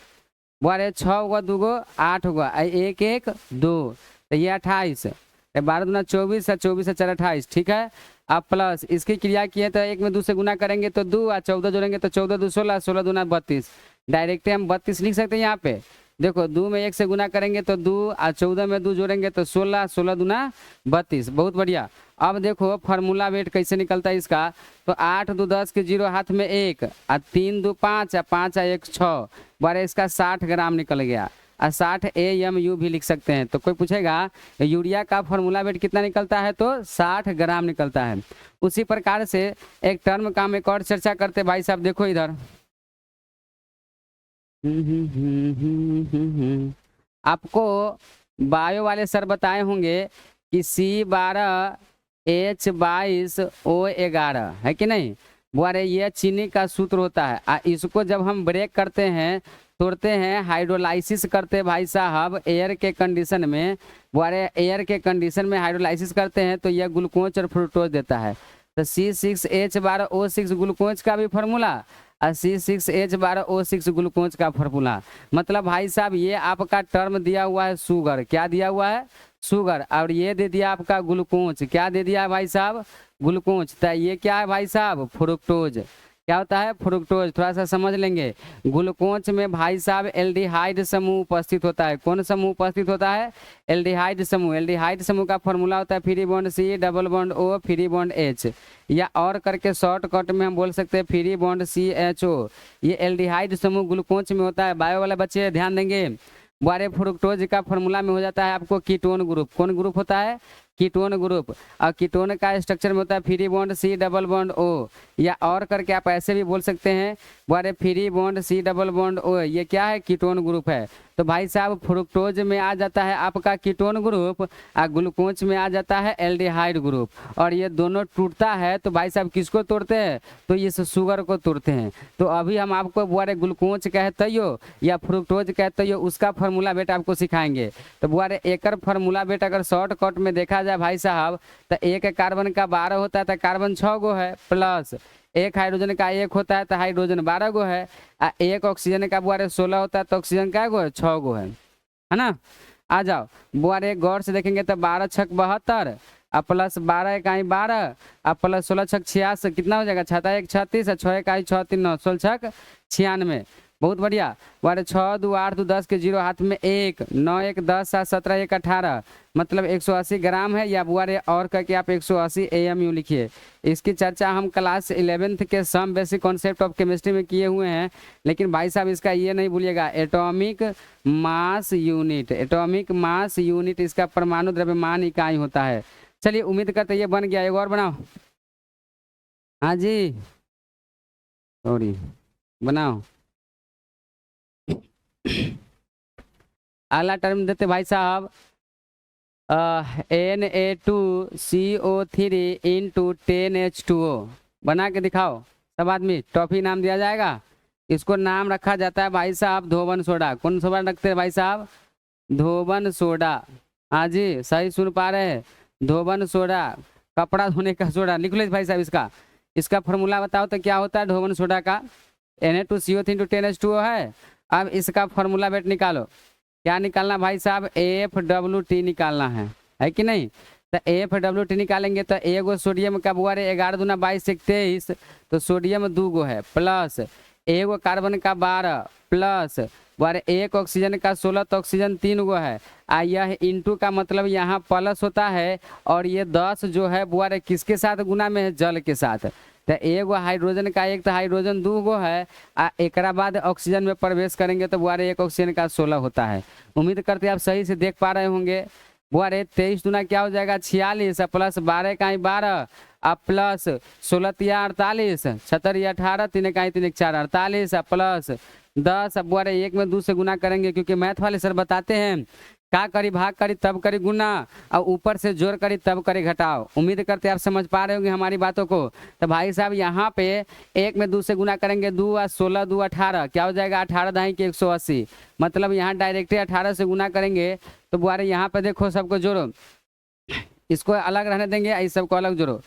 वो अरे 6 हुआ 2 गो 8 हुआ, 1 1 2, तो ये 28, 12 दूना 24, 24 से 4 28। ठीक है। अब प्लस इसकी क्रिया किए तो 1 में 2 से गुना करेंगे तो 2, और 14 जोड़ेंगे तो 14 2 16, 16 दूना 32। डायरेक्ट हम 32 लिख सकते हैं यहाँ पे। देखो 2 में 1 से गुना करेंगे तो 2, और 14 में 2 जोड़ेंगे तो 16, 16 दूना 32। बहुत बढ़िया। अब देखो फार्मूला वेट कैसे निकलता है इसका। तो 8 2 10 के 0 हाथ में 1, और 3 2 5, और 5 और 1 6, बारे इसका 60 ग्राम निकल गया। और 60 AMU भी लिख सकते हैं। तो कोई पूछेगा यूरिया का फार्मूला वेट कितना निकलता है, तो 60 ग्राम निकलता है। उसी प्रकार से एक टर्म का हम एक और चर्चा करते भाई साहब। देखो इधर आपको बायो वाले सर बताए होंगे कि C12 H22 O11 है कि नहीं। वो अरे ये चीनी का सूत्र होता है। इसको जब हम ब्रेक करते हैं, तोड़ते हैं, हाइड्रोलाइसिस करते हैं भाई साहब एयर के कंडीशन में, वो अरे एयर के कंडीशन में हाइड्रोलाइसिस करते हैं तो यह ग्लूकोज और फ्रुक्टोज देता है। तो C6H12O6 ग्लूकोज का भी फार्मूला, और C6H12O6 ग्लूकोज का फार्मूला। मतलब भाई साहब ये आपका टर्म दिया हुआ है शुगर। क्या दिया हुआ है, शुगर। और ये दे दिया आपका ग्लूकोज। क्या दे दिया है भाई साहब, ग्लूकोज। तो ये क्या है भाई साहब, फ्रुक्टोज। क्या होता है, फ्रुक्टोज। थोड़ा सा समझ लेंगे। ग्लूकोज में भाई साहब एल्डिहाइड समूह उपस्थित होता है। कौन समूह उपस्थित होता है, एल्डिहाइड समूह। एल्डिहाइड समूह का फॉर्मूला होता है free bond C double bond O free bond H, या और करके शॉर्टकट में हम बोल सकते हैं फ्री बॉन्ड CHO। ये एल्डिहाइड समूह ग्लूकोज में होता है। बायो वाले बच्चे ध्यान देंगे। बारे फ्रुक्टोज का फॉर्मूला में हो जाता है आपको कीटोन ग्रुप। कौन ग्रुप होता है, कीटोन ग्रुप। और कीटोन का स्ट्रक्चर में होता है free bond C double bond O, या और करके आप ऐसे भी बोल सकते हैं बारे free bond C double bond O। ये क्या है, कीटोन ग्रुप है। तो भाई साहब फ्रुक्टोज में आ जाता है आपका कीटोन ग्रुप, और ग्लूकोज में आ जाता है एल्डिहाइड ग्रुप। और ये दोनों टूटता है तो भाई साहब किसको तोड़ते हैं, तो ये शुगर को तोड़ते हैं। तो अभी हम आपको बुआरे ग्लूकोज कहते हो या फ्रुक्टोज कहते हो, उसका फार्मूला बेटा आपको सिखाएंगे। तो बुआरे एकर फार्मूला बेटा अगर शॉर्टकट में देखा जाए भाई साहब, तो एक कार्बन का 12 होता है तो कार्बन 6 गो है, प्लस एक हाइड्रोजन का 1 होता है तो हाइड्रोजन 12 गो है, एक ऑक्सीजन का बुआरे 16 होता है तो ऑक्सीजन क्या गो है, 6 गो है ना। आ जाओ बुआरे गौर से देखेंगे तो 12 छक 72, और प्लस 12 इकाई 12, और प्लस 16 छक 86, कितना हो जाएगा, 6 1 36, और 6 इकाई 6 3 9, 16 छक 96। बहुत बढ़िया। बारे 6 2 8 2 10 के 0 हाथ में 1 9 1 10 7 17 1 18 मतलब 180 ग्राम है, या बुआरे और करके आप 180 AMU लिखिए। इसकी चर्चा हम क्लास 11th के some basic concept of chemistry में किए हुए हैं, लेकिन भाई साहब इसका ये नहीं भूलिएगा, atomic mass unit, atomic mass unit इसका परमाणु द्रव्यमान इकाई होता है। चलिए उम्मीद करते ये बन गया, एक और बनाओ। हाँ जी सॉरी बनाओ। अगला टर्म देते भाई साहब Na2CO3 इंटू 10H2O। बना के दिखाओ सब आदमी, टॉफी नाम दिया जाएगा। इसको नाम रखा जाता है भाई साहब धोबन सोडा। कौन सोडा रखते हैं भाई साहब? धोबन सोडा। हाँ जी सही सुन पा रहे हैं, धोबन सोडा, कपड़ा धोने का सोडा। लिख लो भाई साहब इसका फॉर्मूला बताओ तो क्या होता है धोबन सोडा का? Na2CO3 इंटू 10H2O है। अब इसका फॉर्मूला बेट निकालो। क्या निकालना भाई साहब? FWT निकालना है कि नहीं? तो FWT निकालेंगे तो एगो सोडियम का बुआरे 11 दूना 22 1 23, तो सोडियम 2 गो है, प्लस एगो कार्बन का 12, प्लस बुआरे एक ऑक्सीजन का 16, तो ऑक्सीजन 3 गो है। यह इंटू का मतलब यहाँ प्लस होता है, और ये 10 जो है बुआरे किसके साथ गुना में है? जल के साथ। तो एगो हाइड्रोजन का 1, तो हाइड्रोजन 2 गो है, एक बाद ऑक्सीजन में प्रवेश करेंगे तो बुआरे एक ऑक्सीजन का 16 होता है। उम्मीद करते हैं आप सही से देख पा रहे होंगे। बुआरे 23 दूना क्या हो जाएगा? 46, प्लस 12 का 12, अब प्लस 16 तिया 48, 76 18, 3 का 3 4 48, प्लस 10। अब बुआरे 1 में 2 से गुना करेंगे, क्योंकि मैथ वाले सर बताते हैं का करी भाग करी तब करी गुना, और ऊपर से जोड़ करी तब करी घटाओ। उम्मीद करते हैं आप समझ पा रहे होंगे हमारी बातों को। तो भाई साहब यहाँ पे 1 में 2 से गुना करेंगे, 2 और 16 2 18, क्या हो जाएगा? 18 दाई के 180, मतलब यहाँ डायरेक्टली 18 से गुना करेंगे। तो बुआरे यहाँ पे देखो सबको जोड़ो, इसको अलग रहने देंगे, इस सबको अलग जोड़ो।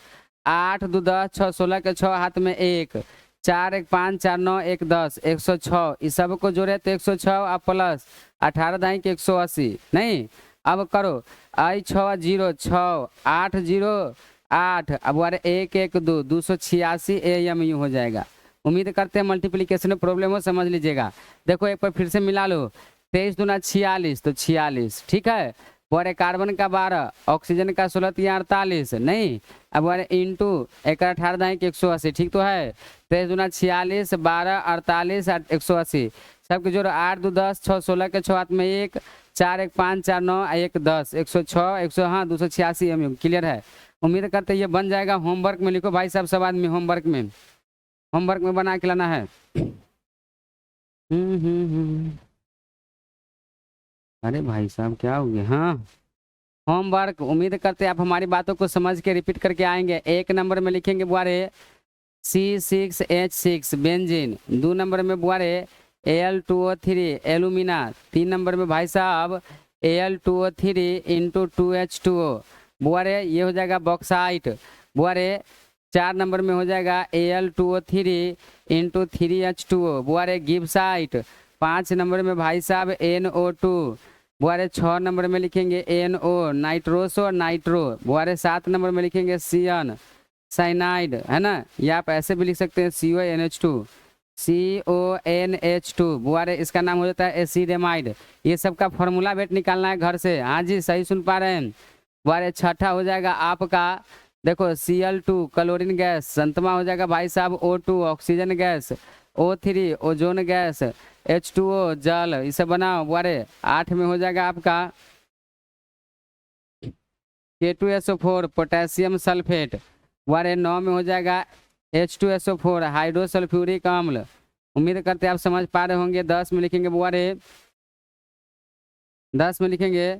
8 2 10 6 16 के 6 हाथ में 1, 4 1 5 4 9 1 10 106, इस सब को जोड़े तो 106, अब प्लस 18 दाई के 180 नहीं। अब करो 6 0 6 8 0 8, अब बारे 1 1 2 286 AMU हो जाएगा। उम्मीद करते हैं मल्टीप्लीकेशन में प्रॉब्लम हो, समझ लीजिएगा। देखो एक बार फिर से मिला लो, 23 दूना 46, तो 46 ठीक है। बोरे कार्बन का 12, ऑक्सीजन का 16 तिया 48 नहीं। अब बोरे इंटू एक 18 दाई के 180, ठीक तो है। 23 दूना 46, 12 48 180, सबके जोड़ो 8 2 10 6 16 के 6 हाथ में 1, 4 1 5 4 9 1 10 106 100 हाँ 286 MU। क्लियर है? उम्मीद करते ये बन जाएगा। होमवर्क में लिखो भाई साहब सब आदमी, होमवर्क में बना के लाना है। अरे भाई साहब क्या हो गया? हाँ होमवर्क। उम्मीद करते हैं आप हमारी बातों को समझ के रिपीट करके आएंगे। 1 नंबर में लिखेंगे बुआरे C6H6 बेंजीन, 2 नंबर में बुआरे Al2O3 एलुमिना, 3 नंबर में भाई साहब Al2O3 इंटू 2H2O बुआरे ये हो जाएगा बॉक्साइट। बुआरे 4 नंबर में हो जाएगा Al2O3 इंटू 3H2O बुआरे गिब्साइट। 5 नंबर में भाई साहब NO2 बुआरे 6 नंबर में लिखेंगे NO नाइट्रोसो नाइट्रो बुआरे 7 नंबर में लिखेंगे सियन साइनाइड है ना, या आप ऐसे भी लिख सकते हैं CONH2 बुआरे इसका नाम हो जाता है एसिडेमाइड। ये सब का फॉर्मूला बेट निकालना है घर से। हाँ जी सही सुन पा रहे हैं। बुआरे 6ठा हो जाएगा आपका देखो Cl2 क्लोरीन गैस, संतमा हो जाएगा भाई साहब O2 oxygen gas, O3 ozone gas, H2O जल, इसे बनाओ। बुआरे 8 में हो जाएगा आपका K2SO4 पोटेशियम सल्फेट। बुआरे 9 में हो जाएगा H2SO4 हाइड्रोसल्फ्यूरिक अम्ल। उम्मीद करते हैं आप समझ पा रहे होंगे। 10 में लिखेंगे बुआरे 10 में लिखेंगे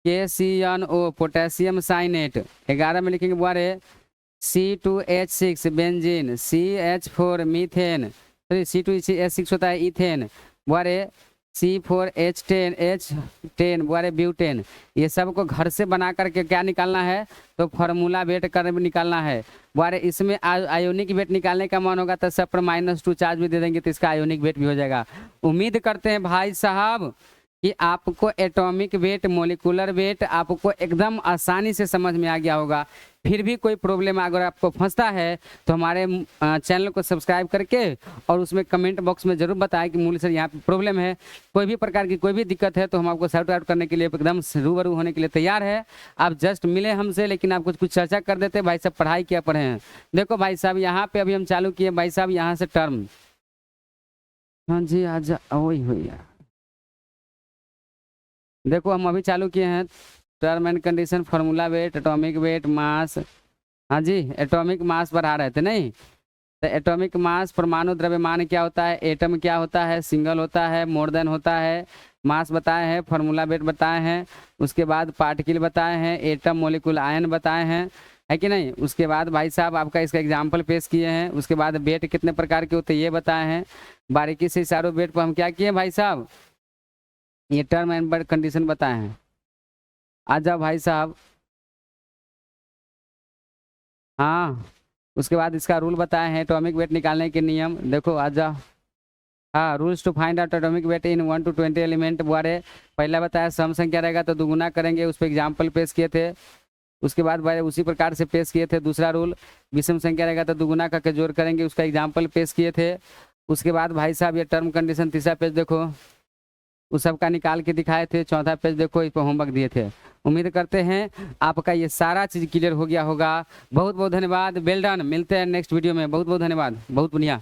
KCNO पोटेशियम साइनेट। 11 में लिखेंगे बुआरे C2H6 benzene, CH4 methane, sorry C2H6 होता है इथेन। बुआरे C4H10 बुआरे butane. ये सब को घर से बना करके क्या निकालना है तो फार्मूला वेट कर निकालना है। बुआरे इसमें आयोनिक वेट निकालने का मन होगा तो सब पर -2 चार्ज भी दे देंगे तो इसका आयोनिक वेट भी हो जाएगा। उम्मीद करते हैं भाई साहब कि आपको एटॉमिक वेट मोलिकुलर वेट आपको एकदम आसानी से समझ में आ गया होगा। फिर भी कोई प्रॉब्लम अगर आपको फंसता है तो हमारे चैनल को सब्सक्राइब करके और उसमें कमेंट बॉक्स में ज़रूर बताएं कि मूल सर यहाँ पे प्रॉब्लम है। कोई भी प्रकार की कोई भी दिक्कत है तो हम आपको सॉर्ट आउट करने के लिए एकदम रूबरू होने के लिए तैयार है। आप जस्ट मिले हमसे, लेकिन आप कुछ चर्चा कर देते भाई साहब पढ़ाई क्या पढ़े हैं। देखो भाई साहब यहाँ पे अभी हम चालू किए भाई साहब यहाँ से टर्म, हाँ जी आजा वही हुई है। देखो हम अभी चालू किए हैं term and condition, formula weight, atomic weight, mass. हाँ जी एटॉमिक मास पढ़ा रहे थे नहीं, तो एटॉमिक मास परमाणु द्रव्यमान क्या होता है, एटम क्या होता है, सिंगल होता है, मोर देन होता है, मास बताए हैं, फार्मूला वेट बताए हैं, उसके बाद पार्टिकल बताए हैं, एटम मोलिकुल आयन बताए हैं, है कि नहीं। उसके बाद भाई साहब आपका इसका एग्जाम्पल पेश किए हैं। उसके बाद वेट कितने प्रकार के होते हैं ये बताए हैं। बारीकी से इशारों वेट पर हम क्या किए भाई साहब, ये टर्म एंड कंडीशन बताए हैं। आ जाओ भाई साहब, हाँ उसके बाद इसका रूल बताए हैं, एटॉमिक वेट निकालने के नियम। देखो आ जाओ, हाँ rules to find out atomic weight in 1 to 20 element बारे पहला बताया। सम संख्या रहेगा तो दुगुना करेंगे, उस पर एग्जाम्पल पेश किए थे। उसके बाद भाई उसी प्रकार से पेश किए थे दूसरा रूल, विषम संख्या रहेगा तो दुगुना करके जोड़ करेंगे, उसका एग्जाम्पल पेश किए थे। उसके बाद भाई साहब ये टर्म कंडीशन तीसरा पेज देखो, उस सब का निकाल के दिखाए थे। चौथा पेज देखो, इस पर होमवर्क दिए थे। उम्मीद करते हैं आपका ये सारा चीज़ क्लियर हो गया होगा। बहुत बहुत धन्यवाद, वेल डन। मिलते हैं नेक्स्ट वीडियो में। बहुत बहुत धन्यवाद, बहुत बढ़िया।